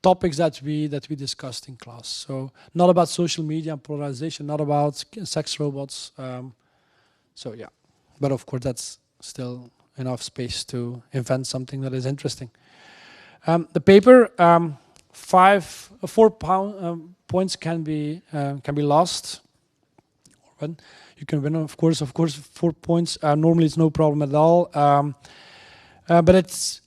topics that we discussed in class. So not about social media and polarization, not about sex robots. So yeah, but of course that's still enough space to invent something that is interesting. The paper, 4 points can be lost. You can win, of course, 4 points. Normally it's no problem at all. But it's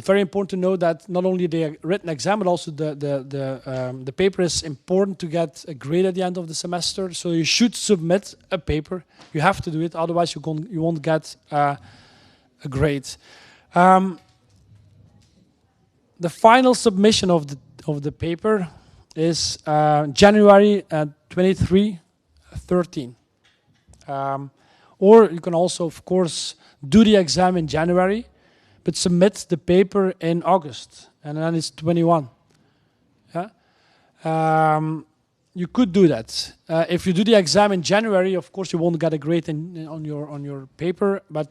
very important to know that not only the written exam, but also the paper is important to get a grade at the end of the semester. So you should submit a paper. You have to do it, otherwise you won't get a grade. The final submission of the paper is January 23/13. Or you can also, of course, do the exam in January, but submit the paper in August, and then it's 21. Yeah, you could do that. If you do the exam in January, of course, you won't get a grade on your paper, but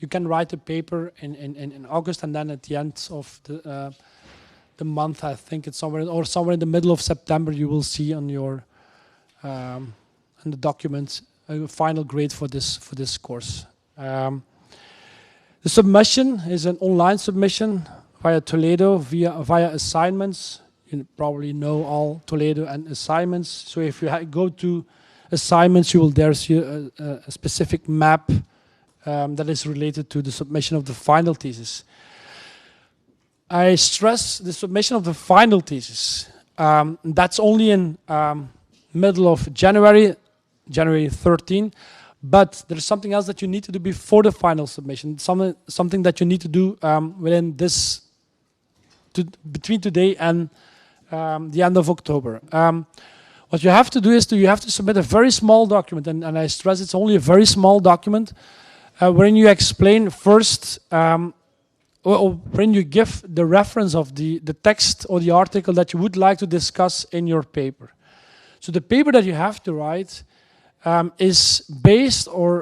you can write the paper in August, and then at the end of the month, I think it's somewhere in the middle of September, you will see on your in the document a final grade for this course. The submission is an online submission via Toledo via assignments. You probably know all Toledo and assignments. So if you go to assignments, you will there see a specific map that is related to the submission of the final thesis. I stress the submission of the final thesis. That's only in middle of January 13. But there's something else that you need to do before the final submission. Something that you need to do within between today and the end of October. What you have to do is you have to submit a very small document, and I stress it's only a very small document, wherein you explain first, when you give the reference of the text or the article that you would like to discuss in your paper. So the paper that you have to write is based on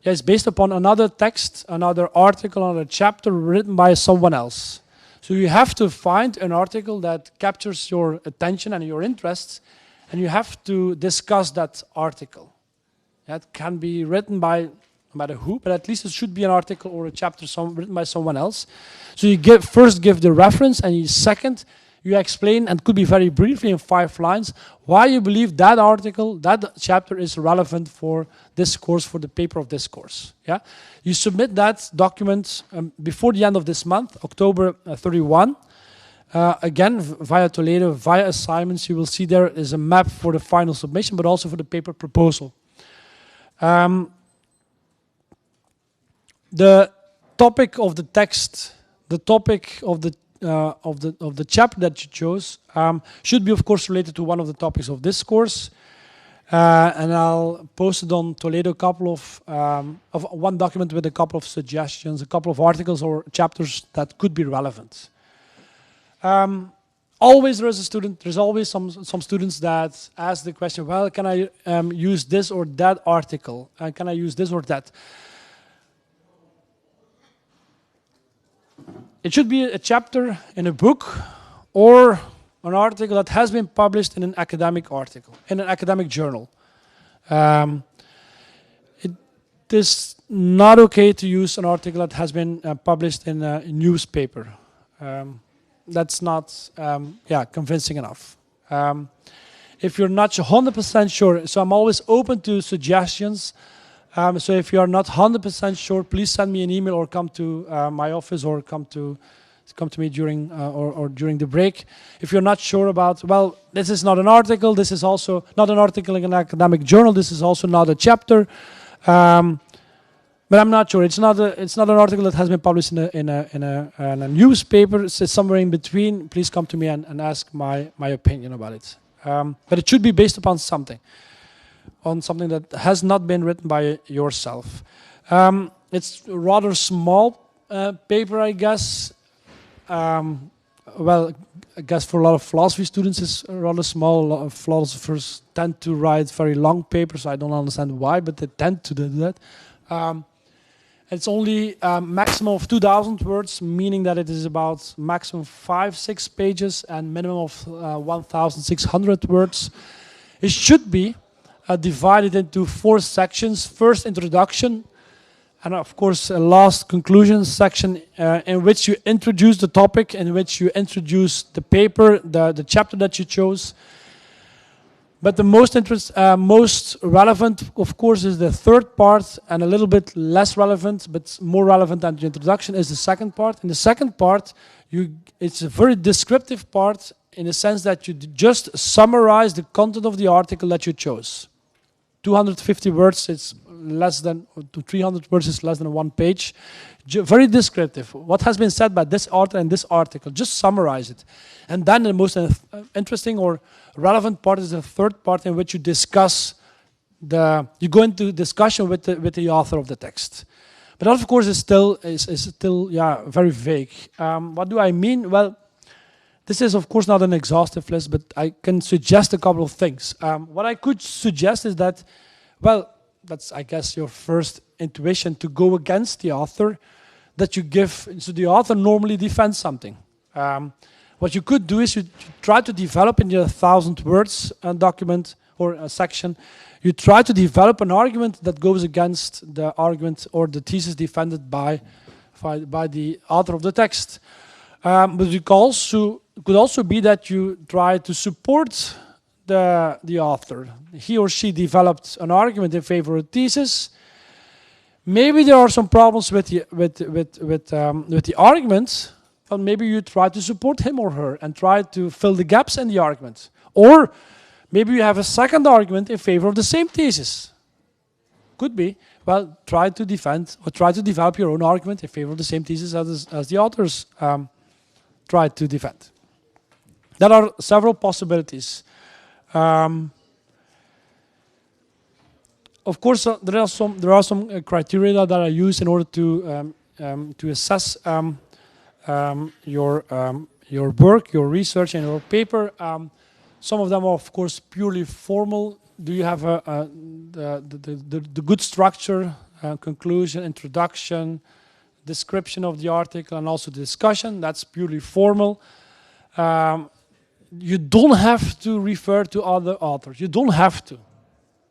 it's based upon another text, another article, another chapter written by someone else. So you have to find an article that captures your attention and your interests, and you have to discuss that article. That can be written by no matter who, but at least it should be an article or a chapter written by someone else. So you first give the reference, and second, you explain, and could be very briefly in 5 lines, why you believe that article, that chapter is relevant for this course, for the paper of this course. Yeah, you submit that document before the end of this month, October 31. Again, via Toledo, via assignments, you will see there is a map for the final submission, but also for the paper proposal. The topic of the text, the topic of the chapter that you chose should be, of course, related to one of the topics of this course, and I'll post it on Toledo. A couple of one document with a couple of suggestions, a couple of articles or chapters that could be relevant. Always there's always some students that ask the question, well, can I use this or that article? Can I use this or that? It should be a chapter in a book or an article that has been published in an academic article, in an academic journal. It is not okay to use an article that has been published in a newspaper. that's not convincing enough. If you're not 100% sure, so I'm always open to suggestions. So if you are not 100% sure, please send me an email or come to my office or come to me during or during the break. If you're not sure about, well, this is not an article. This is also not an article in an academic journal. This is also not a chapter. But I'm not sure. It's not an article that has been published in a newspaper. It's somewhere in between. Please come to me and ask my opinion about it. But it should be based upon something that has not been written by yourself. It's a rather small paper, I guess. Well, I guess for a lot of philosophy students it's rather small. A lot of philosophers tend to write very long papers. I don't understand why, but they tend to do that. It's only a maximum of 2,000 words, meaning that it is about maximum 5-6 pages and minimum of 1,600 words. It should be divided into 4 sections. First, introduction, and of course a last conclusion section in which you introduce the topic, in which you introduce the paper, the chapter that you chose. But the most relevant, of course, is the third part, and a little bit less relevant, but more relevant than the introduction is the second part. In the second part, it's a very descriptive part in the sense that you just summarize the content of the article that you chose. 250 words, it's less than 300 words, is less than 1 page. Very descriptive. What has been said by this author and this article, just summarize it. And then the most interesting or relevant part is the third part in which you discuss you go into discussion with the author of the text. But that, of course, is still very vague. What do I mean? Well, this is, of course, not an exhaustive list, but I can suggest a couple of things. What I could suggest is that, well, that's, I guess, your first intuition to go against the author, that you give, so the author normally defends something. What you could do is you try to develop in your 1,000 words document or a section, you try to develop an argument that goes against the argument or the thesis defended by the author of the text. But it could also be that you try to support the author. He or she developed an argument in favor of a thesis. Maybe there are some problems with the argument, but maybe you try to support him or her and try to fill the gaps in the argument. Or maybe you have a second argument in favor of the same thesis. Could be. Well, try to defend or try to develop your own argument in favor of the same thesis as the authors try to defend. There are several possibilities. Of course, there are some criteria that I use in order to assess your work, your research, and your paper. Some of them are, of course, purely formal. Do you have the good structure, conclusion, introduction, description of the article, and also the discussion? That's purely formal. You don't have to refer to other authors. You don't have to.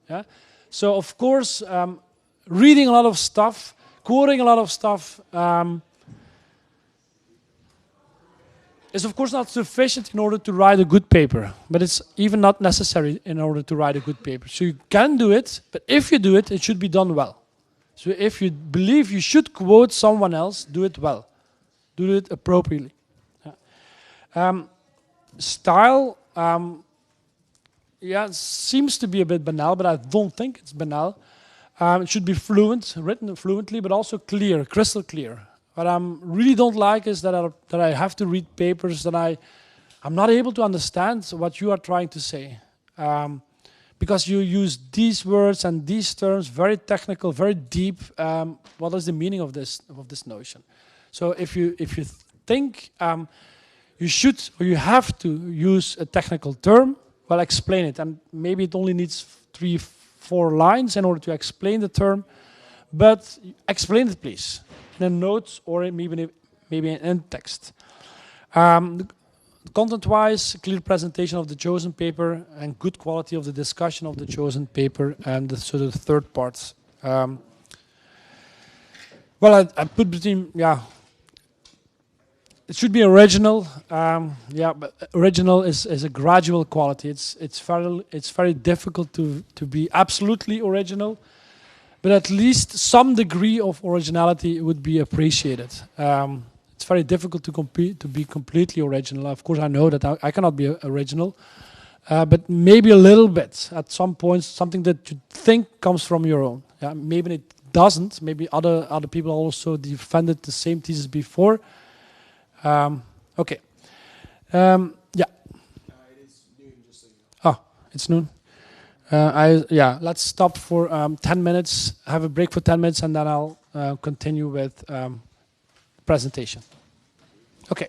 Yeah? So, of course, reading a lot of stuff, quoting a lot of stuff is, of course, not sufficient in order to write a good paper. But it's even not necessary in order to write a good paper. So you can do it, but if you do it, it should be done well. So if you believe you should quote someone else, do it well. Do it appropriately. Style, seems to be a bit banal, but I don't think it's banal. It should be fluent, written fluently, but also clear, crystal clear. What I really don't like is that I have to read papers that I'm not able to understand what you are trying to say. Because you use these words and these terms, very technical, very deep. What is the meaning of this notion? So if you think you should or you have to use a technical term, well, explain it. And maybe it only needs 3-4 lines in order to explain the term, but explain it, please, in a note or maybe in text. Content-wise, clear presentation of the chosen paper and good quality of the discussion of the chosen paper, and so the third part. Well, I put between, it should be original. Yeah, but original is a gradual quality. It's very difficult to be absolutely original, but at least some degree of originality would be appreciated. It's very difficult to be completely original. Of course, I know that I cannot be original, but maybe a little bit at some points, something that you think comes from your own. Yeah, maybe it doesn't. Maybe other people also defended the same thesis before. Okay. Yeah. It is noon, just so you know. Oh, it's noon. Let's stop for 10 minutes. Have a break for 10 minutes, and then I'll continue with presentation. Okay.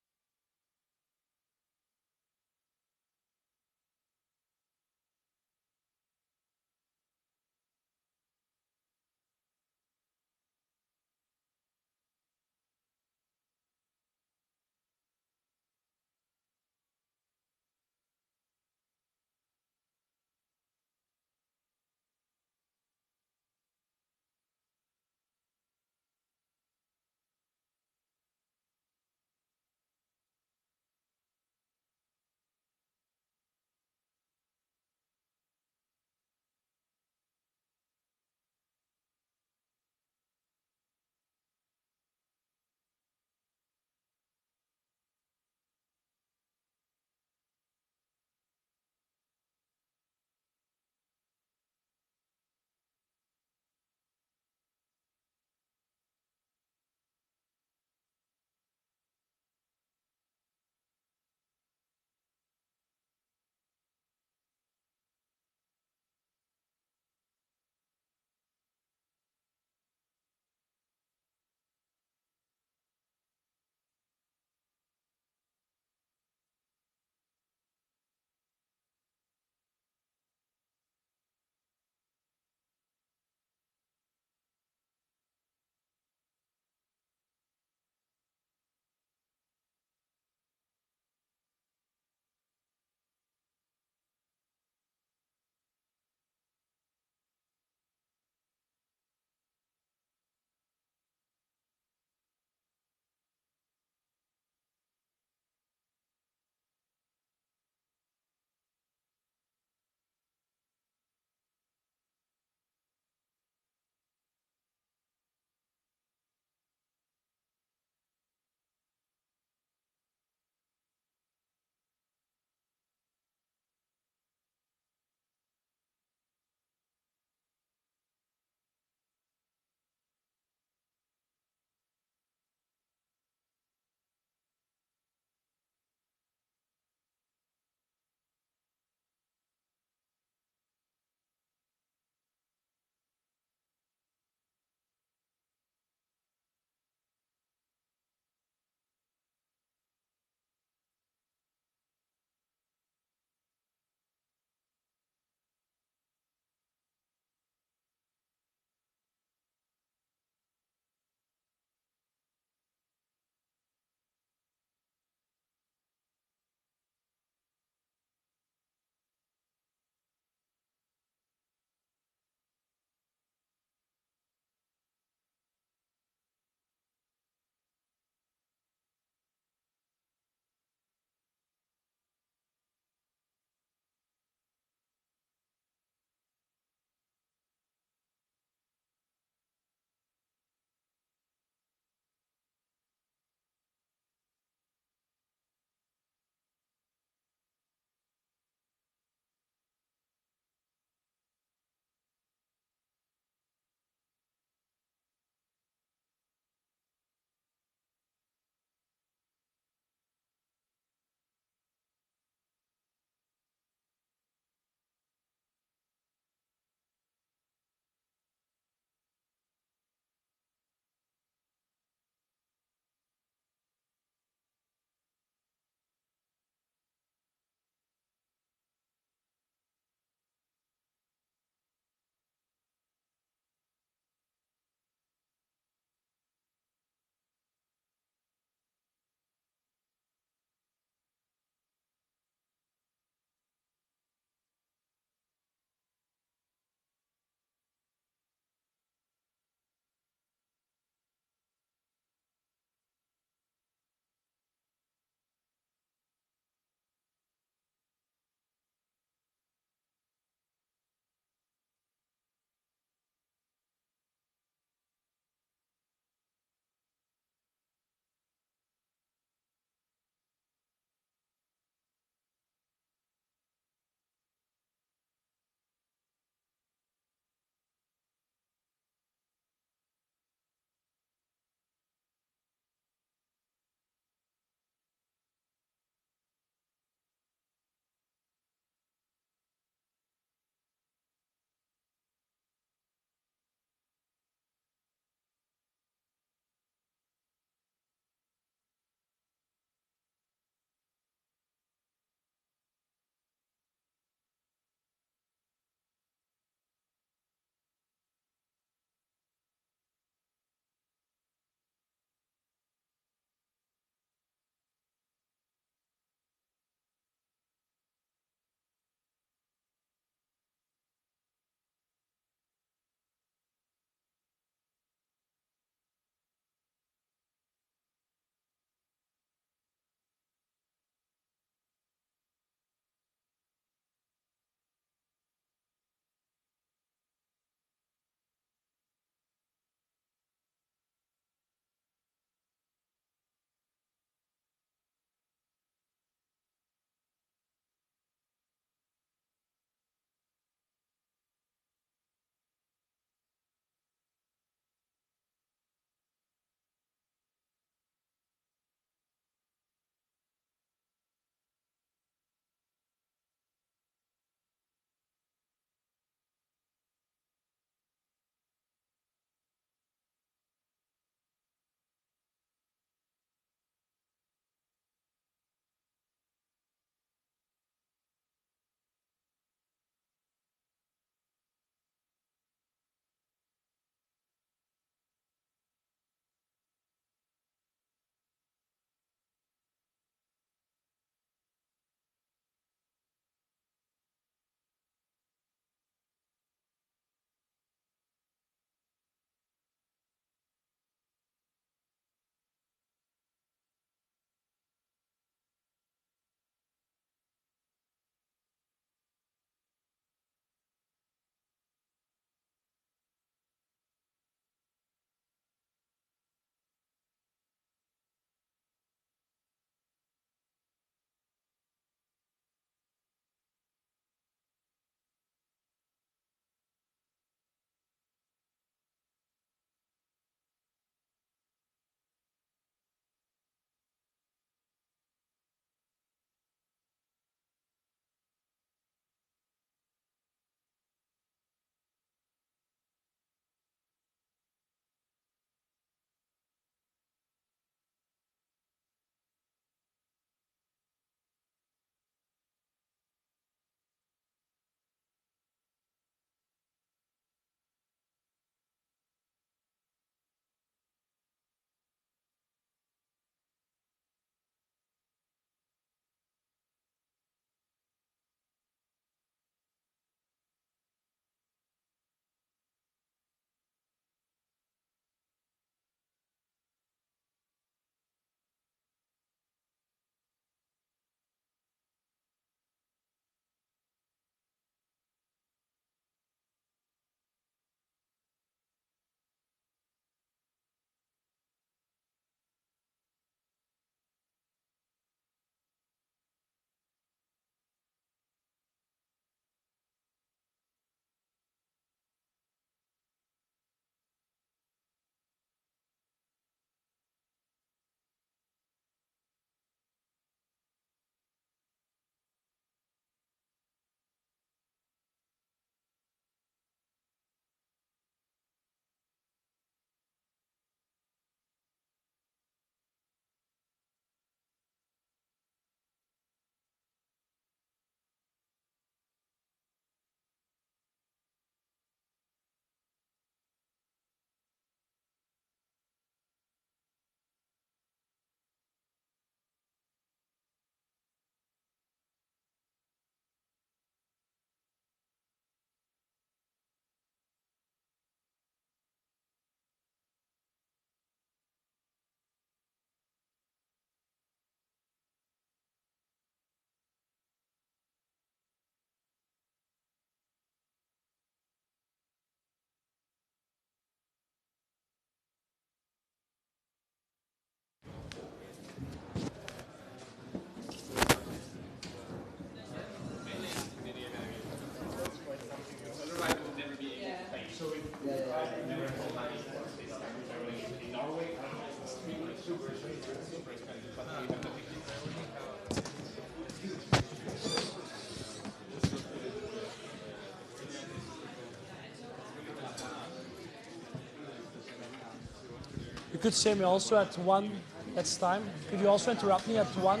You could say me also at 1, that's time. Could you also interrupt me at 1?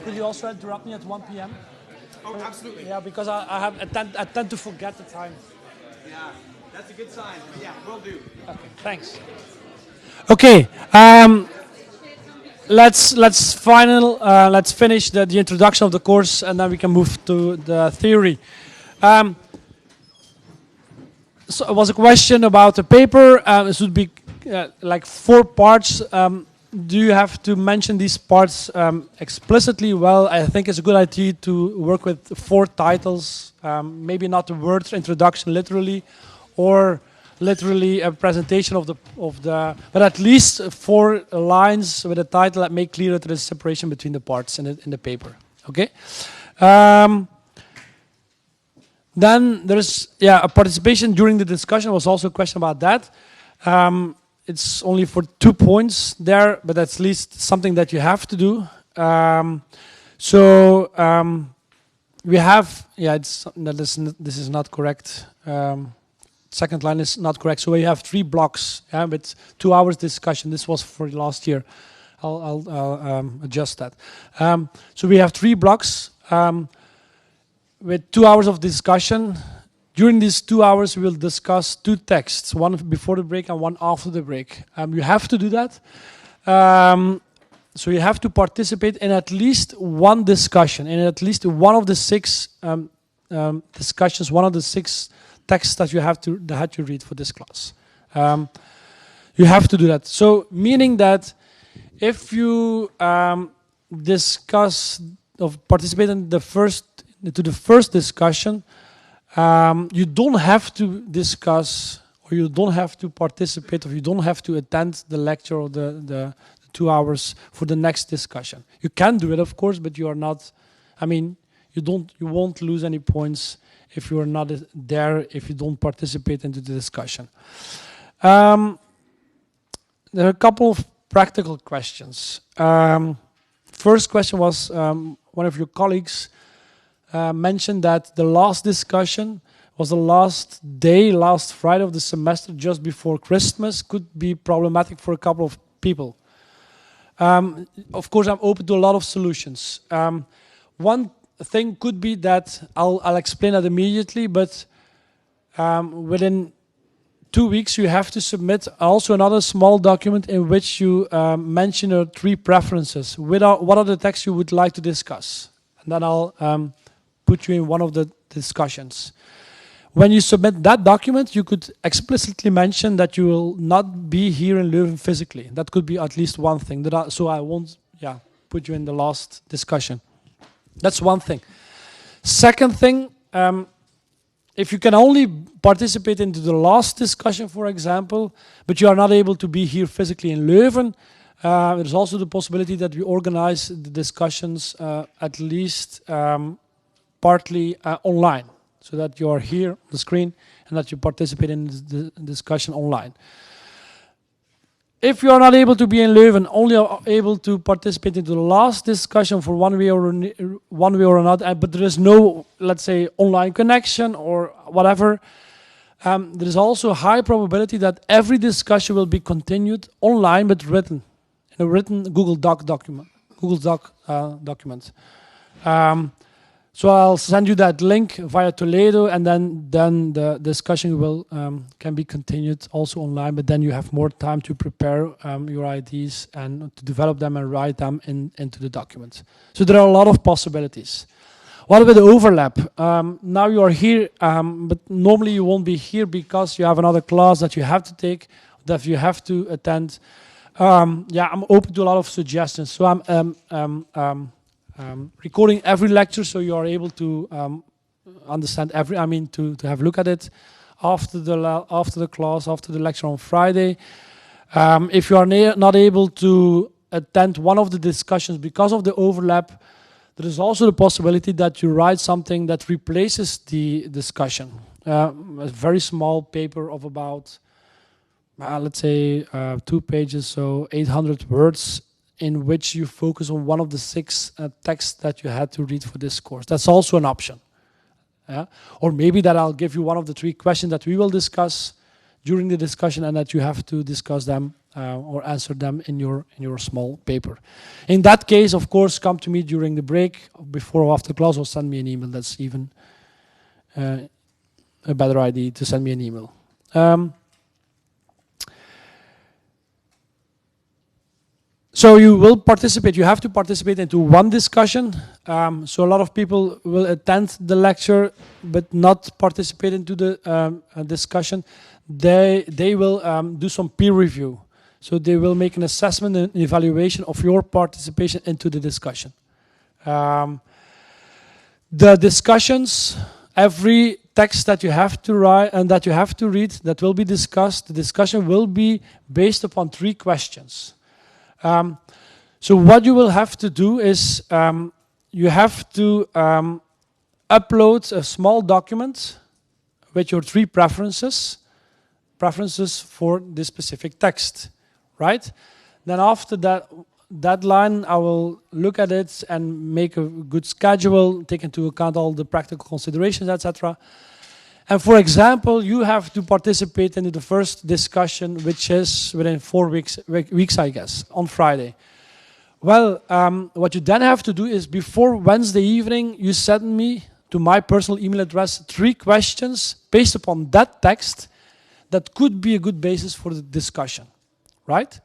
Could you also interrupt me at 1 p.m.? Oh, absolutely. Yeah, because I tend to forget the time. Yeah, that's a good sign. Yeah, will do. Okay, thanks. Okay, let's finish the introduction of the course, and then we can move to the theory. So it was a question about the paper. This would be like 4 parts. Do you have to mention these parts explicitly? Well, I think it's a good idea to work with 4 titles. Maybe not the word introduction literally, or literally a presentation of the, but at least 4 lines with a title that make clear that there is separation between the parts in the paper. Okay. Then there's a participation during the discussion was also a question about that. It's only for 2 points there, but at least something that you have to do. We have this is not correct. Second line is not correct. So we have 3 blocks with 2 hours discussion. This was for last year. I'll adjust that. So we have 3 blocks with 2 hours of discussion. During these 2 hours, we will discuss 2 texts, one before the break and one after the break. You have to do that. So you have to participate in at least one discussion, in at least one of the 6 discussions, one of the 6 texts that you have to read for this class. You have to do that. So meaning that if you discuss or participate in the first discussion, you don't have to discuss, or you don't have to participate, or you don't have to attend the lecture or the 2 hours for the next discussion. You can do it, of course, but you are not. I mean, you won't lose any points if you are not there, if you don't participate into the discussion. There are a couple of practical questions. First question was one of your colleagues mentioned that the last discussion was the last Friday of the semester, just before Christmas, could be problematic for a couple of people. Of course, I'm open to a lot of solutions. One thing could be that I'll explain that immediately, but within 2 weeks you have to submit also another small document in which you mention your 3 preferences. What are the texts you would like to discuss? And then I'll put you in one of the discussions. When you submit that document, you could explicitly mention that you will not be here in Leuven physically. That could be at least one thing. So I won't put you in the last discussion. That's one thing. Second thing, if you can only participate into the last discussion, for example, but you are not able to be here physically in Leuven, there's also the possibility that we organize the discussions at least partly online, so that you are here on the screen and that you participate in the discussion online. If you are not able to be in Leuven, only are able to participate in the last discussion for one way or another, but there is no, let's say, online connection or whatever, there is also a high probability that every discussion will be continued online but written, in a written Google Doc document. So I'll send you that link via Toledo, and then the discussion can be continued also online. But then you have more time to prepare your ideas and to develop them and write them into the document. So there are a lot of possibilities. What about the overlap? Now you are here, but normally you won't be here because you have another class that you have to take, that you have to attend. I'm open to a lot of suggestions. So I'm recording every lecture, so you are able to understand to have a look at it after the class, after the lecture on Friday. If you are not able to attend one of the discussions because of the overlap, there is also the possibility that you write something that replaces the discussion. A very small paper of about, let's say, 2 pages, so 800 words, in which you focus on one of the 6 texts that you had to read for this course. That's also an option. Or maybe that I'll give you one of the 3 questions that we will discuss during the discussion, and that you have to discuss them or answer them in your small paper. In that case, of course, come to me during the break, before or after class, or send me an email. That's even a better idea, to send me an email. So you will participate, you have to participate into one discussion. So a lot of people will attend the lecture but not participate into the discussion. They will do some peer review. So they will make an assessment and evaluation of your participation into the discussion. The discussions, every text that you have to write and that you have to read, that will be discussed, the discussion will be based upon 3 questions. So what you will have to do is you have to upload a small document with your 3 preferences for this specific text, right? Then after that deadline, I will look at it and make a good schedule, take into account all the practical considerations, etc. And for example, you have to participate in the first discussion, which is within 4 weeks, I guess, on Friday. Well, what you then have to do is before Wednesday evening, you send me to my personal email address 3 questions based upon that text that could be a good basis for the discussion, right?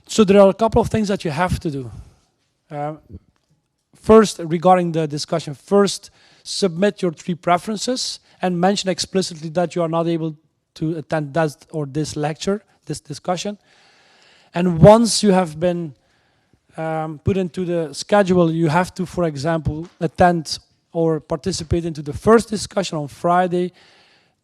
So there are a couple of things that you have to do. First, regarding the discussion, submit your 3 preferences and mention explicitly that you are not able to attend that or this lecture, this discussion. And once you have been put into the schedule, you have to, for example, attend or participate into the first discussion on Friday.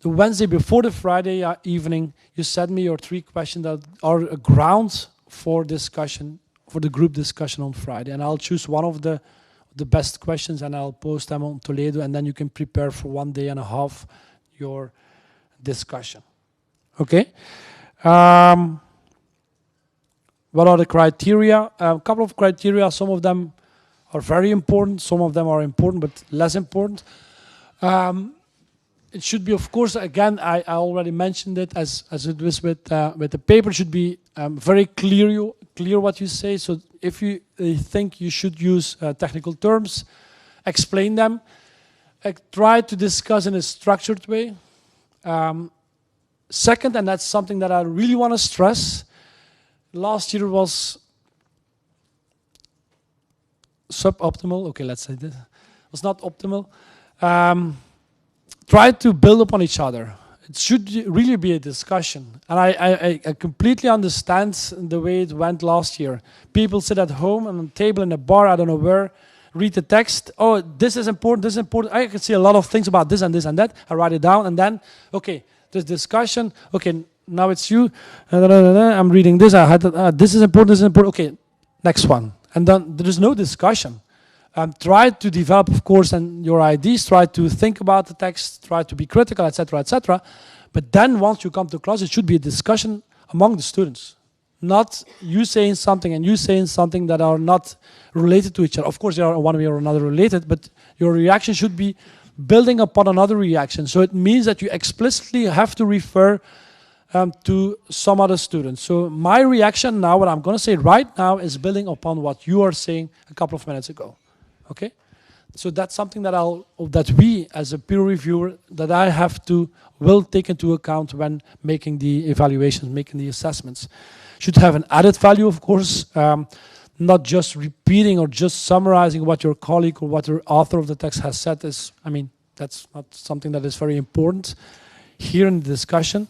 The Wednesday before the Friday evening, you send me your 3 questions that are a ground for discussion, for the group discussion on Friday. And I'll choose one of the best questions and I'll post them on Toledo, and then you can prepare for 1.5 days your discussion. Okay? What are the criteria? A couple of criteria. Some of them are very important. Some of them are important but less important. It should be, of course, again, I already mentioned it as it was with the paper. It should be very clear what you say. So if you think you should use technical terms, explain them. Try to discuss in a structured way. Second, and that's something that I really want to stress, last year was suboptimal. Okay, let's say this. It was not optimal. Try to build upon each other. It should really be a discussion. And I completely understand the way it went last year. People sit at home on a table in a bar, I don't know where, read the text. Oh, this is important, this is important. I can see a lot of things about this and this and that. I write it down and then, okay, there's discussion. Okay, now it's you. I'm reading this. This is important, this is important. Okay, next one. And then there is no discussion. Try to develop, of course, and your ideas. Try to think about the text. Try to be critical, etc., etc. But then, once you come to class, it should be a discussion among the students, not you saying something and you saying something that are not related to each other. Of course, they are one way or another related, but your reaction should be building upon another reaction. So it means that you explicitly have to refer to some other students. So my reaction now, what I'm going to say right now, is building upon what you are saying a couple of minutes ago. Okay, so that's something that we, as a peer reviewer, that I will take into account when making the evaluations, making the assessments. Should have an added value, of course, not just repeating or just summarizing what your colleague or what your author of the text has said. That's not something that is very important here in the discussion.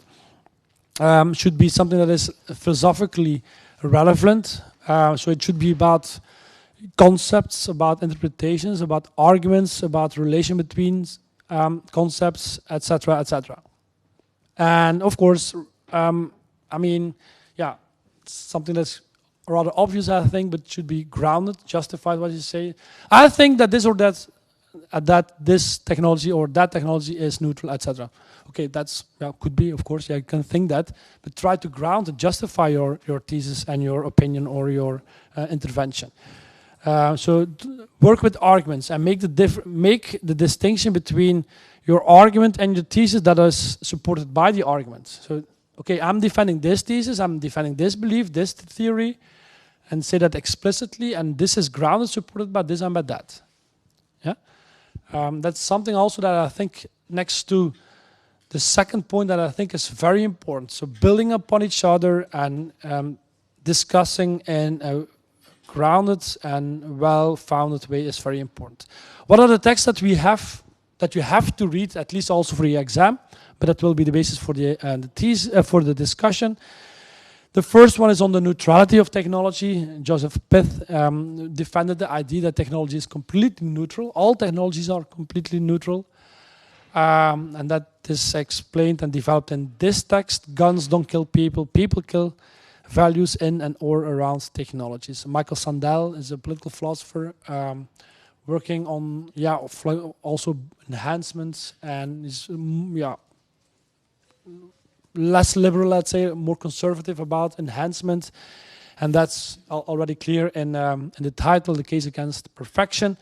Should be something that is philosophically relevant. So it should be about concepts, about interpretations, about arguments, about relation between concepts, etc., etc. And of course, it's something that's rather obvious, I think, but should be grounded, justified what you say. I think that this or that, this technology or that technology is neutral, etc. Okay, that's could be, of course, you can think that, but try to ground and justify your thesis and your opinion or your intervention. So work with arguments and make the distinction between your argument and your thesis that is supported by the argument. So, okay, I'm defending this thesis, I'm defending this belief, this theory, and say that explicitly, and this is grounded, supported by this and by that. Yeah, that's something also that I think next to the second point that I think is very important. So building upon each other and discussing in a grounded and well-founded way is very important. What are the texts that we have that you have to read, at least also for the exam, but that will be the basis for for the discussion. The first one is on the neutrality of technology. Joseph Pith defended the idea that technology is completely neutral. All technologies are completely neutral. And that is explained and developed in this text. Guns don't kill people, people kill values in and or around technologies. Michael Sandel is a political philosopher working on also enhancements, and is less liberal, let's say, more conservative about enhancement, and that's already clear in the title, The Case Against Perfection.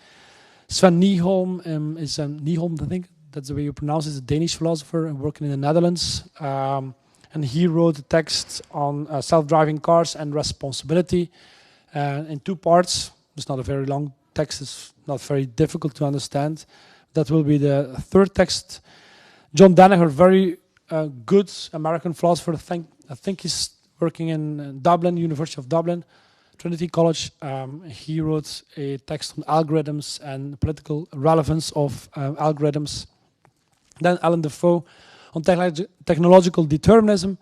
Sven Nijholm is Nijholm, I think that's the way you pronounce it, is a Danish philosopher working in the Netherlands, and he wrote a text on self-driving cars and responsibility in 2 parts. It's not a very long text, it's not very difficult to understand. That will be the 3rd text. John Danaher, very good American philosopher. I think he's working in Dublin, University of Dublin, Trinity College. He wrote a text on algorithms and political relevance of algorithms. Then Alan Defoe on technological determinism,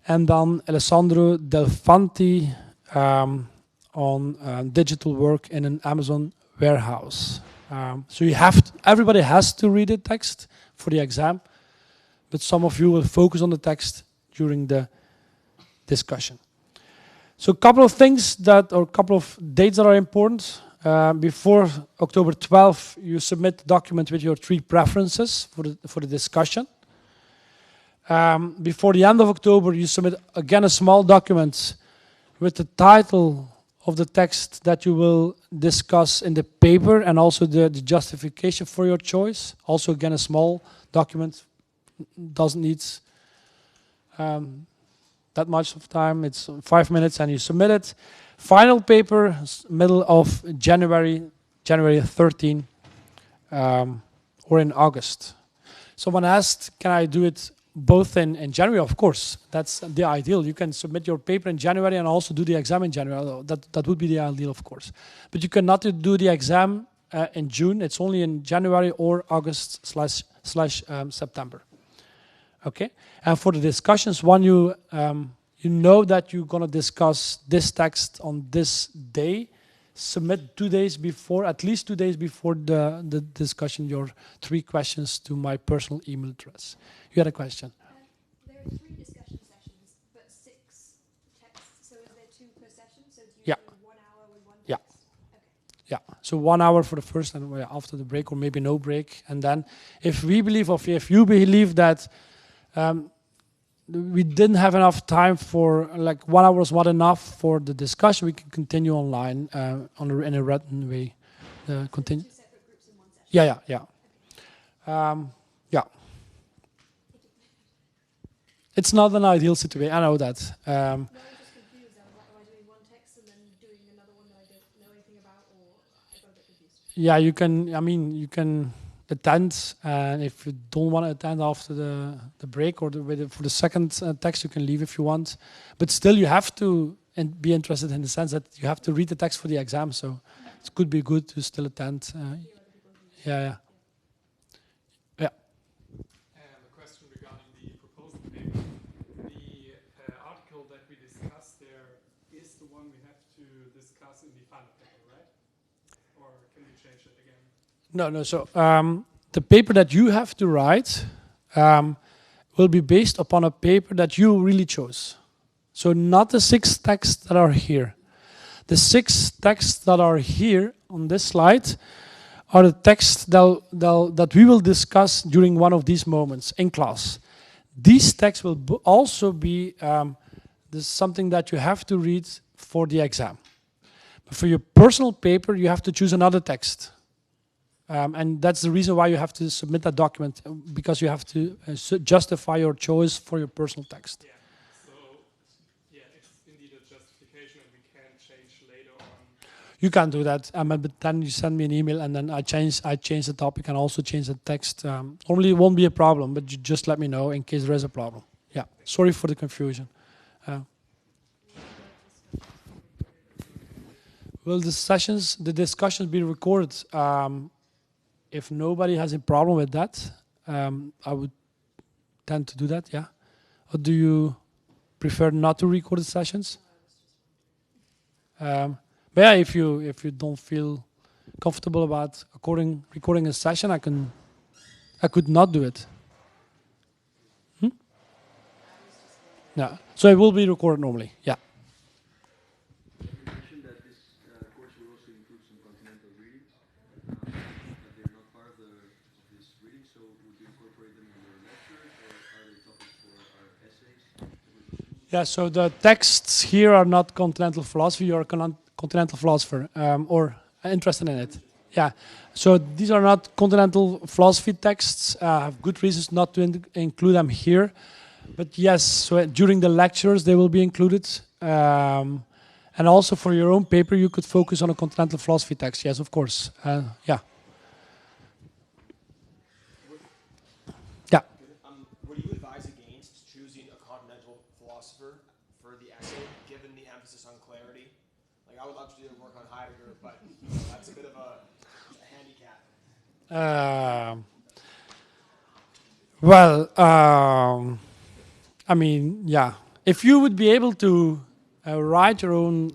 and then Alessandro Del Fanti on digital work in an Amazon warehouse. So everybody has to read the text for the exam, but some of you will focus on the text during the discussion. So a couple of things a couple of dates that are important. Before October 12th, you submit the document with your 3 preferences for the discussion. Before the end of October, you submit again a small document with the title of the text that you will discuss in the paper, and also the justification for your choice. Also again a small document, doesn't need that much of time. It's 5 minutes and you submit it. Final paper, middle of January 13, or in August. Someone asked, can I do it both in January? Of course, that's the ideal. You can submit your paper in January and also do the exam in January. That would be the ideal, of course. But you cannot do the exam in June. It's only in January or August / September. Okay. And for the discussions, you know that you're going to discuss this text on this day. Submit 2 days before, at least 2 days before the discussion, your 3 questions to my personal email address. You had a question? There are 3 discussion sessions, but 6 texts. So is there 2 per session? So do you do 1 hour with 1 text? Yeah. Okay. Yeah. So 1 hour for the first, and after the break, or maybe no break. And then, if you believe that we didn't have enough time for, like 1 hour was not enough for the discussion, we can continue online in a written way. Continue. 2 separate groups in 1 session? Yeah. Yeah. It's not an ideal situation. I know that. No, I'm just confused. I was like, am I doing 1 text and then doing another one that I don't know anything about, or I got a bit confused? Yeah, you can attend, and if you don't want to attend after the break or for the second text, you can leave if you want. But still, you have to be interested in the sense that you have to read the text for the exam. So it could be good to still attend. Yeah. A question regarding the proposal paper. The article that we discussed there is the one we have to discuss in the final paper, right? Or can we change it again? No. So the paper that you have to write will be based upon a paper that you really chose. So not the 6 texts that are here. The 6 texts that are here on this slide are the texts that we will discuss during one of these moments in class. These texts will also be something that you have to read for the exam. But for your personal paper, you have to choose another text. And that's the reason why you have to submit that document, because you have to justify your choice for your personal text. Yeah. So, yeah, it's indeed a justification, and we can change later on. You can do that, but then you send me an email, and then I change the topic and also change the text. Normally, it won't be a problem, but you just let me know in case there is a problem. Yeah, sorry for the confusion. Will the discussions be recorded? If nobody has a problem with that, I would tend to do that. Yeah, or do you prefer not to record the sessions? But yeah, if you don't feel comfortable about recording a session, I could not do it. Yeah, so it will be recorded normally. Yeah. You mentioned that this course will also include some continental readings, but they're not part of this reading. So would you incorporate them in your lectures, or are they topics for our essays? Yeah. So the texts here are not continental philosophy. You're a continental philosopher, or interested in it. Yeah. So these are not continental philosophy texts. I have good reasons not to include them here. But yes, so during the lectures they will be included. And also for your own paper, you could focus on a continental philosophy text. Yes, of course. Yeah. Yeah. Would you advise against choosing a continental philosopher for the essay, given the emphasis on clarity? Like, I would love to do work on Heidegger, but that's a bit of a handicap. I mean, yeah. If you would be able to write your own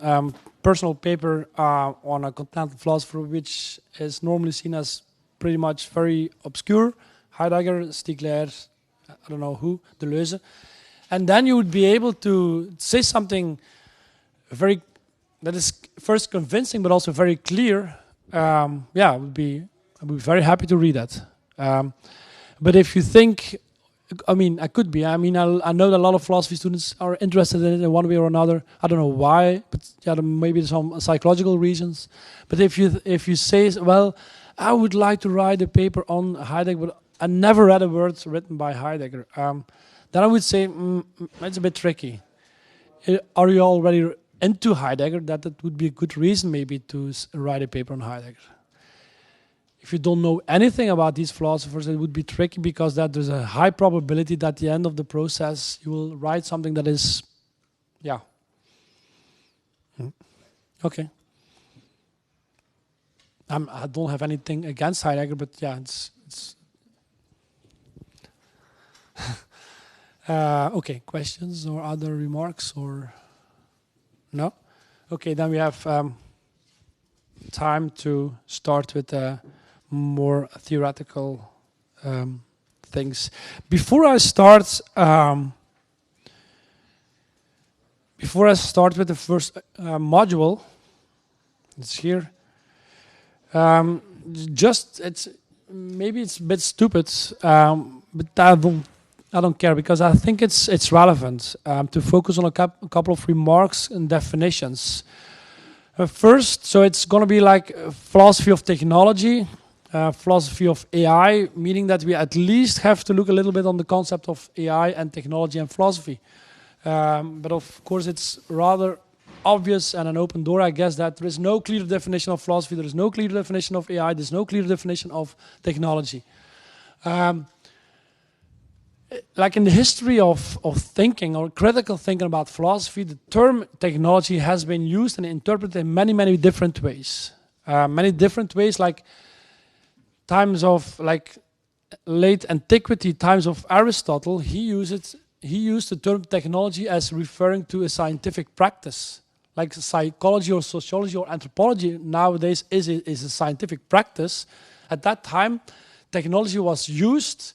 personal paper on a continental philosopher, which is normally seen as pretty much very obscure, Heidegger, Stigler, I don't know who, Deleuze, and then you would be able to say something that is first convincing, but also very clear. Yeah, I'd be very happy to read that. But if you think, I mean, I could be. I mean, I know that a lot of philosophy students are interested in it in one way or another. I don't know why, but yeah, maybe some psychological reasons. But if you say, well, I would like to write a paper on Heidegger, but I never read a word written by Heidegger, then I would say it's a bit tricky. Are you already into Heidegger? That would be a good reason maybe to write a paper on Heidegger. If you don't know anything about these philosophers, it would be tricky, because there's a high probability that at the end of the process you will write something that is, yeah. Okay. I don't have anything against Heidegger, but yeah, it's okay. Questions or other remarks, or no? Okay, then we have time to start with more theoretical things. Before I start with the first module, it's here. Maybe it's a bit stupid, but I don't care, because I think it's relevant to focus on a couple of remarks and definitions. First, so it's going to be like philosophy of technology. Philosophy of AI, meaning that we at least have to look a little bit on the concept of AI and technology and philosophy. But of course, it's rather obvious and an open door, I guess, that there is no clear definition of philosophy, there is no clear definition of AI, there's no clear definition of technology. Like in the history of thinking or critical thinking about philosophy, the term technology has been used and interpreted in many, many different ways. Like times of like late antiquity, times of Aristotle, he used the term technology as referring to a scientific practice. Like psychology or sociology or anthropology nowadays is a scientific practice. At that time, technology was used,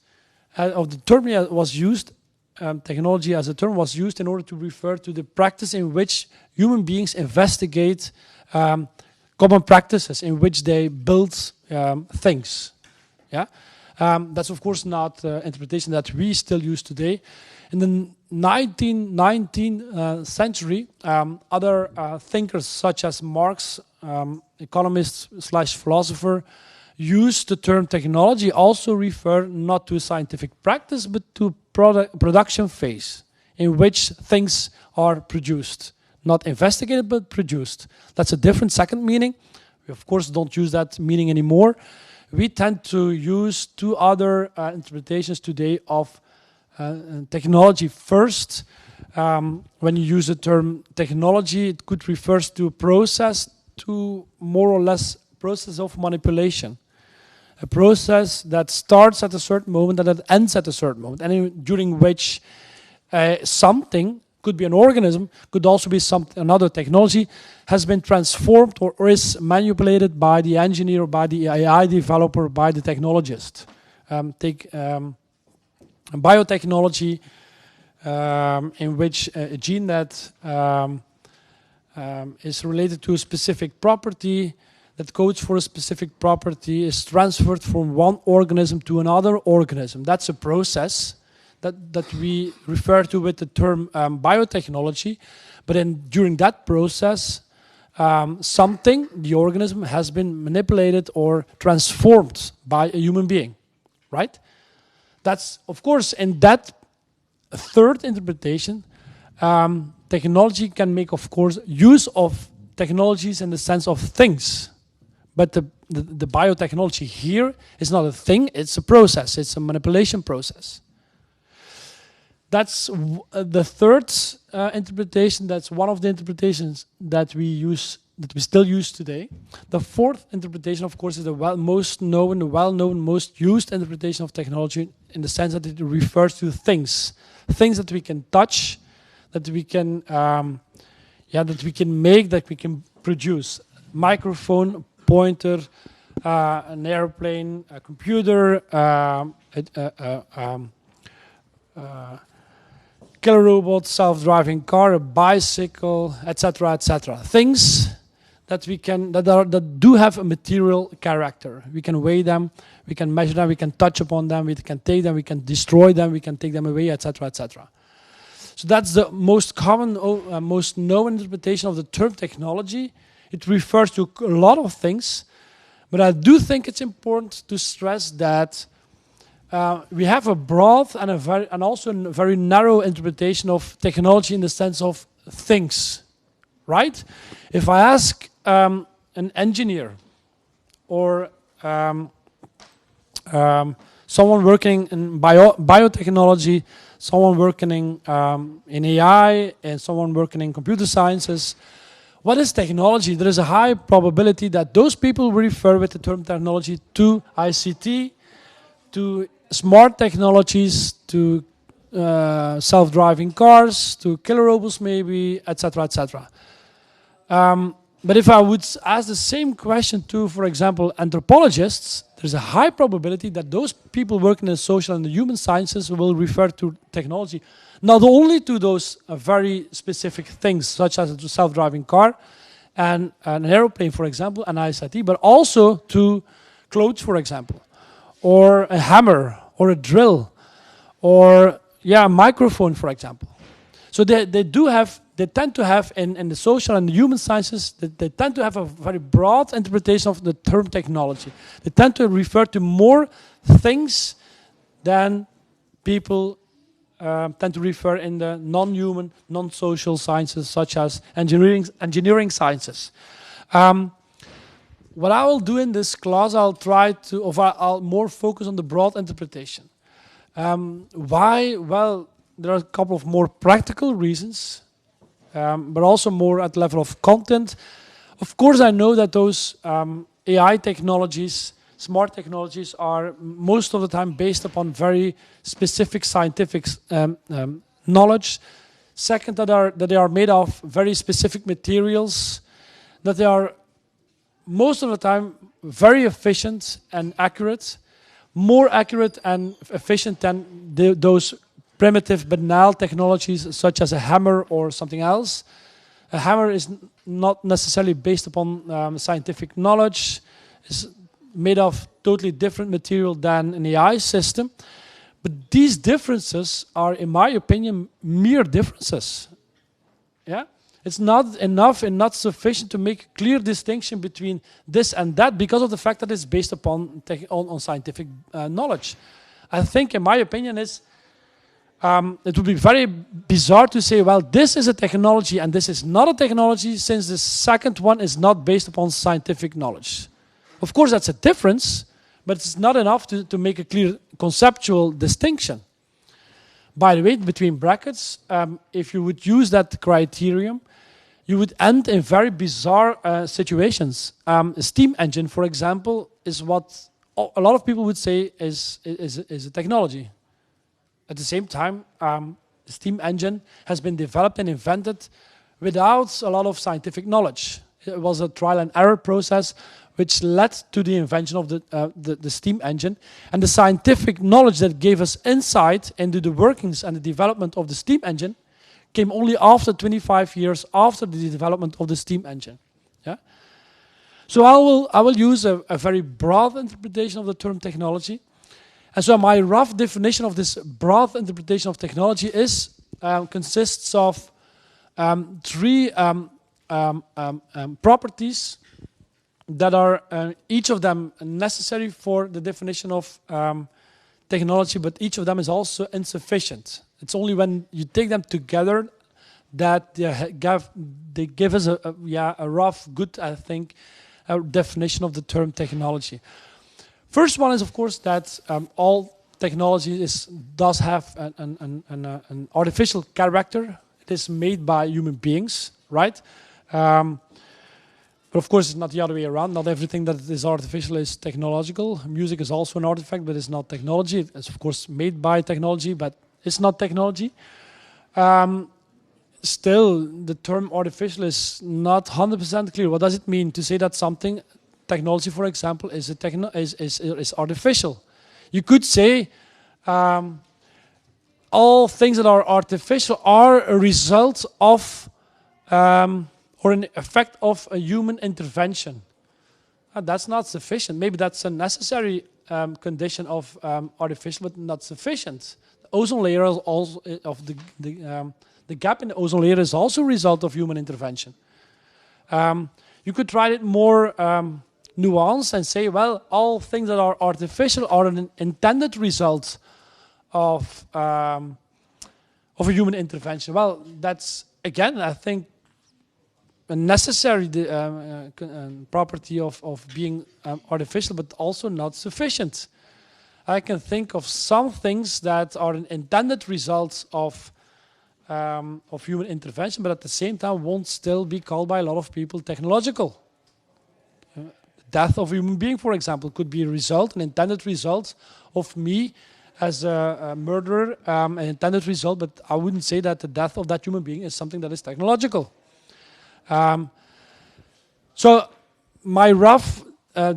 technology as a term was used in order to refer to the practice in which human beings investigate common practices, in which they build things. Yeah, that's of course not the interpretation that we still use today. In the 19th century, other thinkers such as Marx, economist / philosopher, use the term technology also refer not to a scientific practice, but to production phase in which things are produced. Not investigated, but produced. That's a different second meaning. We, of course, don't use that meaning anymore. We tend to use two other interpretations today of technology. First, when you use the term technology, it could refer to a process, to more or less process of manipulation. A process that starts at a certain moment and that ends at a certain moment, and during which something, could be an organism, could also be another technology, has been transformed or is manipulated by the engineer, by the AI developer, by the technologist. Take biotechnology, in which a gene that is related to a specific property, that codes for a specific property, is transferred from one organism to another organism. That's a process that we refer to with the term biotechnology. But then during that process, something, the organism, has been manipulated or transformed by a human being, right? That's, of course, in that third interpretation, technology can make, of course, use of technologies in the sense of things. But the biotechnology here is not a thing, it's a process, it's a manipulation process. That's the third interpretation. That's one of the interpretations that we use, that we still use today. The fourth interpretation, of course, is the most well-known, most used interpretation of technology, in the sense that it refers to things that we can touch, that we can, that we can make, that we can produce. Microphone, pointer, an airplane, a computer, killer robot, self-driving car, a bicycle, etc., etc. Things that we can that do have a material character. We can weigh them, we can measure them, we can touch upon them, we can take them, we can destroy them, we can take them away, etc., etc. So that's the most common, most known interpretation of the term technology. It refers to a lot of things, but I do think it's important to stress that we have a broad and also a very narrow interpretation of technology in the sense of things, right? If I ask an engineer or someone working in biotechnology, someone working in AI, and someone working in computer sciences, what is technology? There is a high probability that those people will refer with the term technology to ICT, to smart technologies, to self-driving cars, to killer robots maybe, etc., etc. But if I would ask the same question to, for example, anthropologists, there's a high probability that those people working in the social and the human sciences will refer to technology not only to those very specific things, such as a self-driving car and an airplane, for example, and ICT, but also to clothes, for example, or a hammer, or a drill, or a microphone, for example. So they tend to have in the social and the human sciences, they tend to have a very broad interpretation of the term technology. They tend to refer to more things than people tend to refer in the non-human, non-social sciences, such as engineering sciences. What I will do in this class, I'll more focus on the broad interpretation. Why? Well, there are a couple of more practical reasons, but also more at the level of content. Of course, I know that those AI technologies, smart technologies, are most of the time based upon very specific scientific knowledge. Second, that they are made of very specific materials, that they are most of the time very efficient and accurate, more accurate and efficient than those primitive, banal technologies such as a hammer or something else. A hammer is not necessarily based upon scientific knowledge. It's made of totally different material than an AI system. But these differences are, in my opinion, mere differences. Yeah? It's not enough and not sufficient to make a clear distinction between this and that because of the fact that it's based upon on scientific knowledge. I think, in my opinion, it would be very bizarre to say, well, this is a technology and this is not a technology, since the second one is not based upon scientific knowledge. Of course, that's a difference, but it's not enough to make a clear conceptual distinction. By the way, between brackets, if you would use that criterion, you would end in very bizarre situations. A steam engine, for example, is what a lot of people would say is a technology. At the same time, the steam engine has been developed and invented without a lot of scientific knowledge. It was a trial and error process which led to the invention of the steam engine. And the scientific knowledge that gave us insight into the workings and the development of the steam engine came only after 25 years after the development of the steam engine. Yeah? So I will use a very broad interpretation of the term technology. And so my rough definition of this broad interpretation of technology consists of three properties that are each of them necessary for the definition of technology, but each of them is also insufficient. It's only when you take them together that they give us a rough, good, I think, definition of the term technology. First one is, of course, that all technology does have an artificial character. It is made by human beings, right? But of course, it's not the other way around. Not everything that is artificial is technological. Music is also an artifact, but it's not technology. It's, of course, made by technology, but it's not technology. Still, the term artificial is not 100% clear. What does it mean to say that something, technology, for example, is artificial? You could say all things that are artificial are a result of or an effect of a human intervention. That's not sufficient. Maybe that's a necessary condition of artificial, but not sufficient. The ozone layer is also the gap in the ozone layer is also a result of human intervention. You could try it more nuanced and say, well, all things that are artificial are an intended result of a human intervention. Well, that's, again, I think, a necessary property of being artificial, but also not sufficient. I can think of some things that are an intended result of human intervention, but at the same time won't still be called by a lot of people technological. The death of a human being, for example, could be an intended result of me as a murderer, an intended result, but I wouldn't say that the death of that human being is something that is technological. So my rough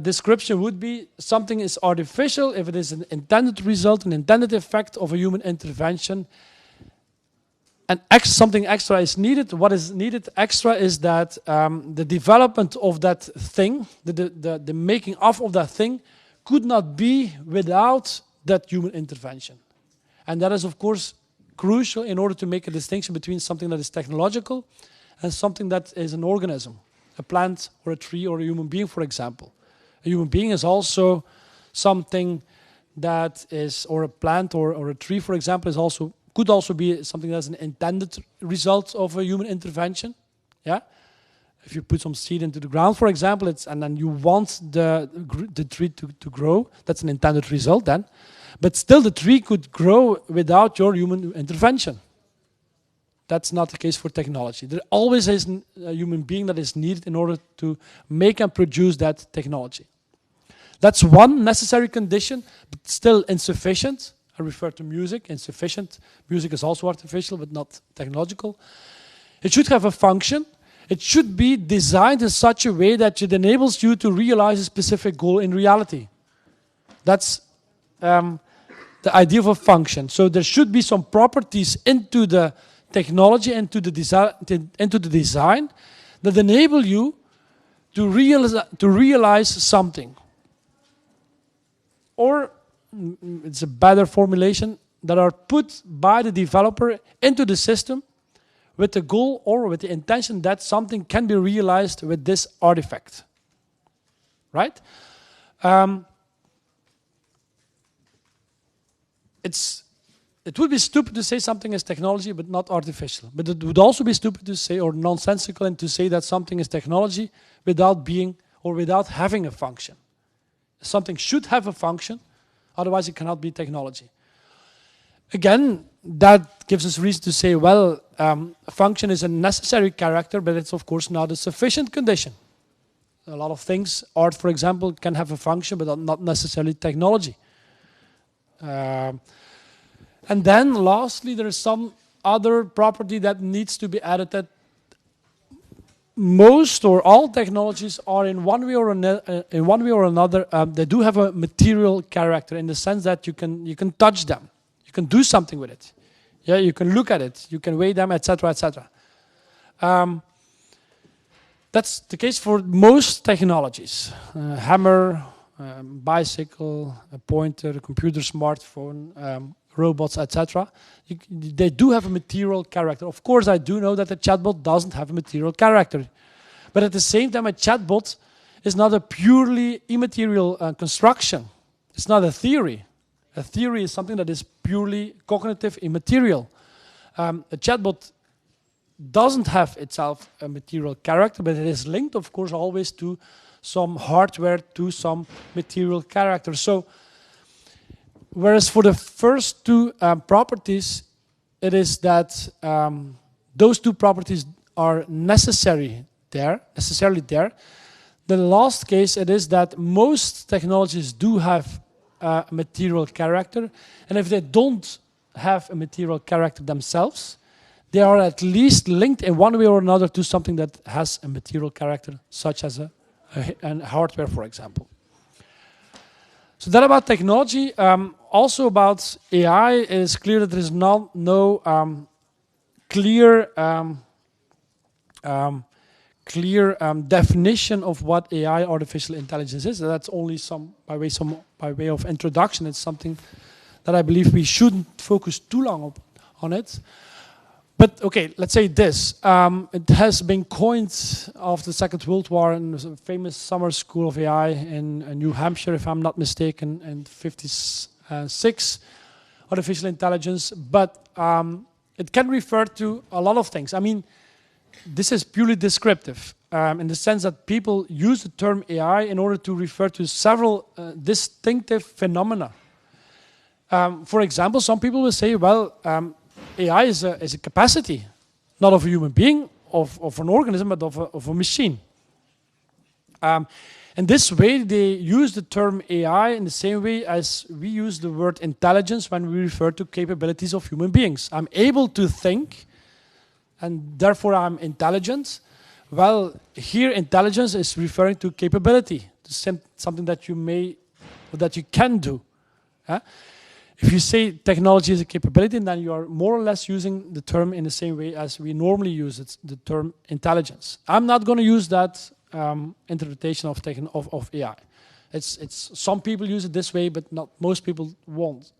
description would be something is artificial if it is an intended result, an intended effect of a human intervention, and something extra is needed. What is needed extra is that the development of that thing, the making of that thing, could not be without that human intervention. And that is, of course, crucial in order to make a distinction between something that is technological and something that is an organism, a plant or a tree or a human being, for example. A human being is also something that is, or a plant or a tree, for example, could also be something that's an intended result of a human intervention. Yeah, if you put some seed into the ground, for example, and then you want the tree to grow, that's an intended result then. But still, the tree could grow without your human intervention. That's not the case for technology. There always is a human being that is needed in order to make and produce that technology. That's one necessary condition, but still insufficient. I refer to music, insufficient. Music is also artificial, but not technological. It should have a function. It should be designed in such a way that it enables you to realize a specific goal in reality. That's the idea of a function. So there should be some properties into the technology, into the design that enable you to realize something. Or, it's a better formulation, that are put by the developer into the system with the goal or with the intention that something can be realized with this artifact. Right? It would be stupid to say something is technology but not artificial. But it would also be stupid to say, or nonsensical, and to say that something is technology without being or without having a function. Something should have a function, otherwise it cannot be technology. Again, that gives us reason to say, well, a function is a necessary character, but it's of course not a sufficient condition. A lot of things, art for example, can have a function, but not necessarily technology. And then lastly, there is some other property that needs to be added, that most or all technologies are in one way or another, they do have a material character, in the sense that you can touch them, you can do something with it. Yeah, you can look at it, you can weigh them, etc., etc. That's the case for most technologies. Hammer, bicycle, a pointer, a computer, smartphone, robots, etc. They do have a material character. Of course, I do know that a chatbot doesn't have a material character. But at the same time, a chatbot is not a purely immaterial construction. It's not a theory. A theory is something that is purely cognitive, immaterial. A chatbot doesn't have itself a material character, but it is linked, of course, always to some hardware, to some material character. So, whereas for the first two properties, it is that those two properties are necessarily there. The last case, it is that most technologies do have a material character, and if they don't have a material character themselves, they are at least linked in one way or another to something that has a material character, such as a hardware, for example. So that about technology. Also about AI, it is clear that there is no clear definition of what AI, artificial intelligence, is. That's only by way of introduction. It's something that I believe we shouldn't focus too long on it. But okay, let's say this. It has been coined after the Second World War in a famous summer school of AI in New Hampshire, if I'm not mistaken, in 1956, artificial intelligence. But it can refer to a lot of things. I mean, this is purely descriptive in the sense that people use the term AI in order to refer to several distinctive phenomena. For example, some people will say, well, AI is a capacity, not of a human being, of an organism, but of a machine. In this way, they use the term AI in the same way as we use the word intelligence when we refer to capabilities of human beings. I'm able to think, and therefore I'm intelligent. Well, here intelligence is referring to capability, to something that you can do. If you say technology is a capability, then you are more or less using the term in the same way as we normally use it, the term intelligence. I'm not going to use that interpretation of AI. It's some people use it this way, but not most people won't.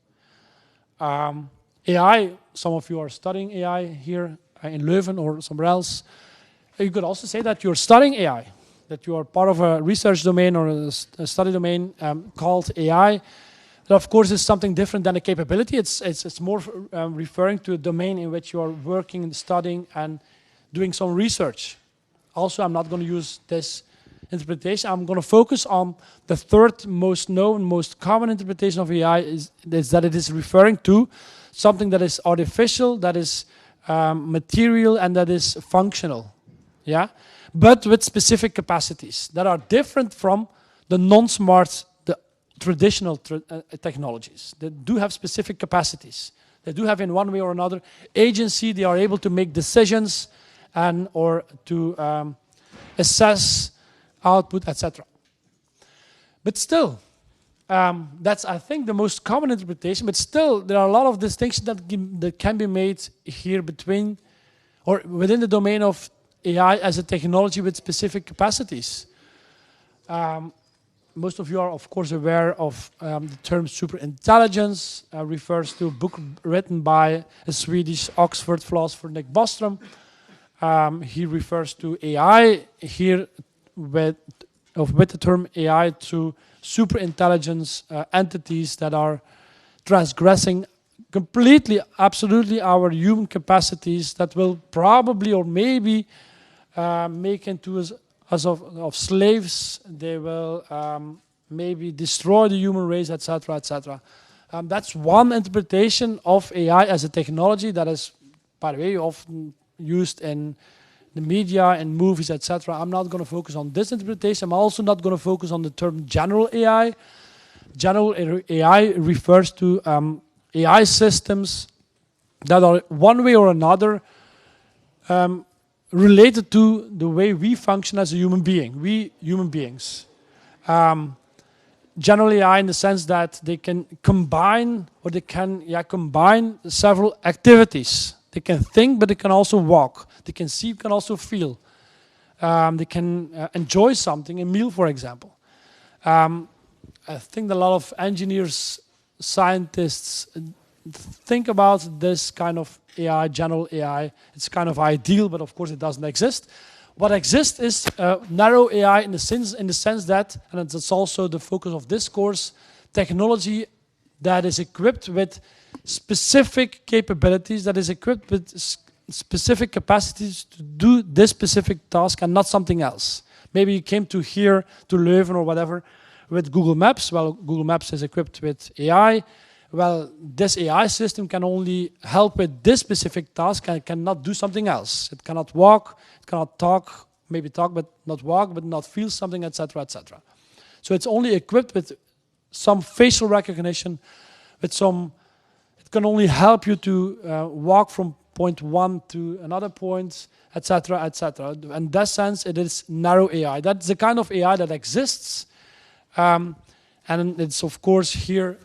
AI, some of you are studying AI here in Leuven or somewhere else. You could also say that you're studying AI, that you are part of a research domain or a study domain called AI. That of course is something different than a capability. It's more referring to a domain in which you are working and studying and doing some research. Also, I'm not going to use this interpretation. I'm going to focus on the third most known, most common interpretation of AI is that it is referring to something that is artificial, that is material, and that is functional. Yeah, but with specific capacities that are different from the non-smart, the traditional technologies. They do have specific capacities. They do have, in one way or another, agency. They are able to make decisions and or to assess output, etc. But still, that's, I think, the most common interpretation. But still, there are a lot of distinctions that can be made here between or within the domain of AI as a technology with specific capacities. Most of you are, of course, aware of the term superintelligence. Refers to a book written by a Swedish Oxford philosopher, Nick Bostrom, He refers to AI here with the term AI to super intelligence entities that are transgressing completely, absolutely our human capacities, that will probably or maybe make into us of slaves. They will maybe destroy the human race, etc., etc. That's one interpretation of AI as a technology that is, by the way, often used in the media and movies, etc. I'm not going to focus on this interpretation. I'm also not going to focus on the term general AI. General AI refers to AI systems that are one way or another related to the way we function as a human being, we human beings. General AI in the sense that they can combine, or they can combine several activities. They can think, but they can also walk. They can see, can also feel. They can enjoy something, a meal, for example. I think that a lot of engineers, scientists think about this kind of AI, general AI. It's kind of ideal, but of course it doesn't exist. What exists is narrow AI in the sense that, and that's also the focus of this course, technology that is equipped with specific capabilities, that is equipped with specific capacities to do this specific task and not something else. Maybe you came to here, to Leuven or whatever, with Google Maps. Well, Google Maps is equipped with AI. Well, this AI system can only help with this specific task and it cannot do something else. It cannot walk, it cannot talk, maybe talk but not walk, but not feel something, etc., etc. So it's only equipped with some facial recognition, with some, it can only help you to walk from point one to another point, etc., etc. In that sense, it is narrow AI. That's the kind of AI that exists, and it's of course here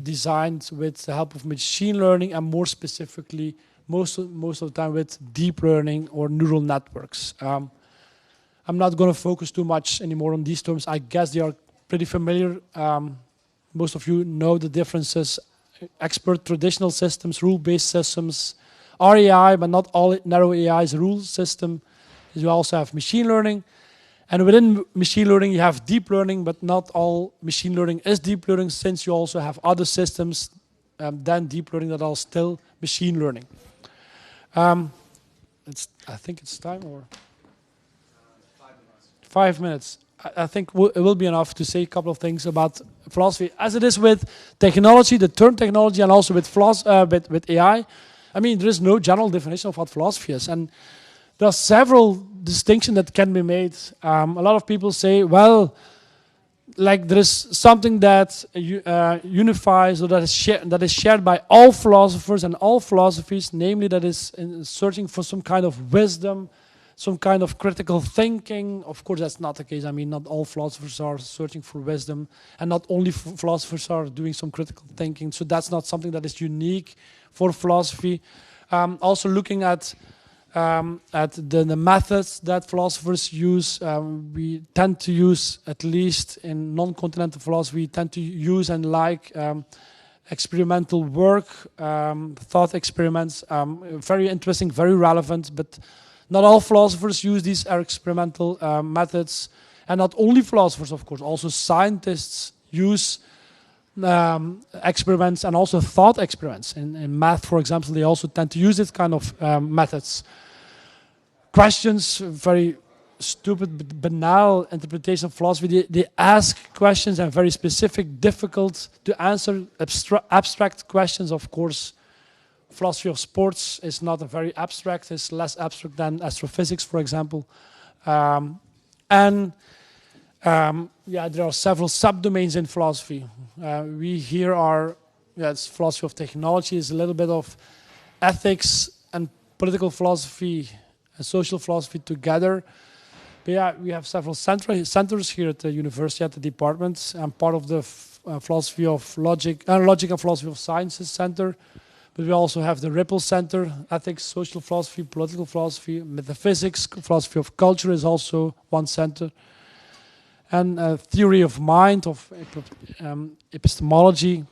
designed with the help of machine learning, and more specifically, most of the time with deep learning or neural networks. I'm not going to focus too much anymore on these terms. I guess they are pretty familiar. Most of you know the differences. Expert traditional systems, rule-based systems, RAI, but not all narrow AI is a rule system. You also have machine learning. And within machine learning, you have deep learning, but not all machine learning is deep learning, since you also have other systems than deep learning that are still machine learning. I think it's time, or 5 minutes. I think it will be enough to say a couple of things about philosophy. As it is with technology, the term technology, and also with AI, I mean, there is no general definition of what philosophy is. And there are several distinctions that can be made. A lot of people say, well, like there is something that unifies, or that is shared by all philosophers and all philosophies, namely that is searching for some kind of wisdom, some kind of critical thinking. Of course, that's not the case. I mean, not all philosophers are searching for wisdom, and not only philosophers are doing some critical thinking. So that's not something that is unique for philosophy. Also looking at the methods that philosophers use, we tend to use, at least in non-continental philosophy, tend to use and like experimental work, thought experiments, very interesting, very relevant, but not all philosophers use these experimental methods. And not only philosophers, of course, also scientists use experiments and also thought experiments. In math, for example, they also tend to use this kind of methods. Questions, very stupid, banal interpretation of philosophy. They ask questions and very specific, difficult to answer, abstract questions. Of course, philosophy of sports is not a very abstract, it's less abstract than astrophysics, for example. Yeah, there are several subdomains in philosophy. We here are, it's philosophy of technology, is a little bit of ethics and political philosophy and social philosophy together. But yeah, we have several centers here at the university, at the department. I'm part of the philosophy of logic and philosophy of sciences center. But we also have the Ripple Center, ethics, social philosophy, political philosophy, metaphysics, philosophy of culture is also one center. And theory of mind, of epistemology,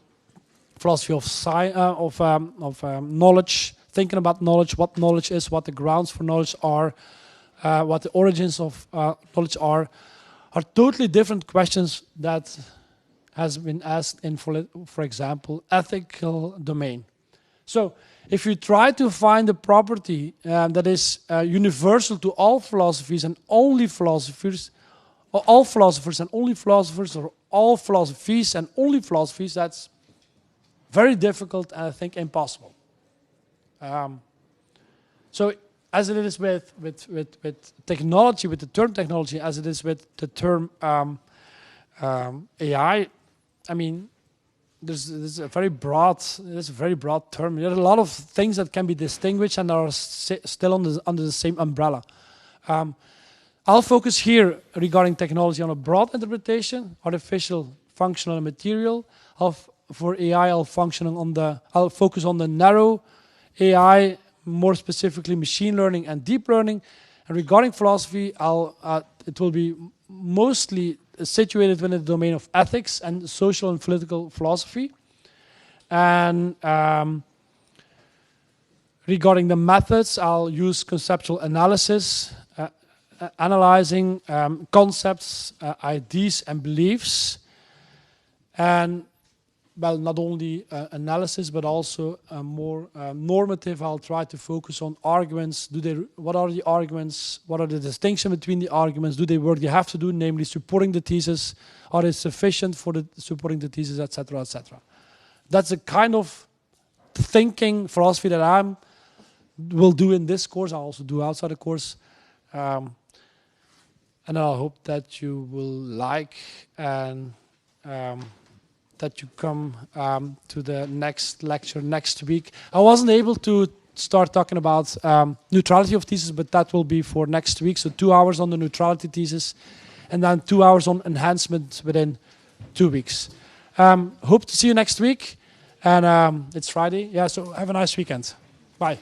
philosophy of knowledge, thinking about knowledge, what knowledge is, what the grounds for knowledge are, what the origins of knowledge are totally different questions that has been asked in, for example, ethical domain. So if you try to find a property that is universal to all philosophies and only philosophers, or all philosophers and only philosophers, or all philosophies and only philosophies, that's very difficult and I think impossible. So as it is with technology, with the term technology, as it is with the term AI, I mean, there's a very broad term. There are a lot of things that can be distinguished and are still under the same umbrella. I'll focus here regarding technology on a broad interpretation, artificial, functional, and material. For AI, I'll focus on the narrow AI, more specifically machine learning and deep learning. And regarding philosophy, it will be mostly situated within the domain of ethics and social and political philosophy. And regarding the methods, I'll use conceptual analysis, analyzing concepts, ideas, and beliefs. And well, not only analysis, but also more normative. I'll try to focus on arguments. What are the arguments? What are the distinctions between the arguments? Do they work? They have to do, namely supporting the thesis. Are they sufficient for supporting the thesis, etc., etc. That's the kind of thinking philosophy that I will do in this course. I'll also do outside the course. And I hope that you will like and that you come to the next lecture next week. I wasn't able to start talking about neutrality of thesis, but that will be for next week. So 2 hours on the neutrality thesis, and then 2 hours on enhancement within 2 weeks. Hope to see you next week. And it's Friday. Yeah, so have a nice weekend. Bye.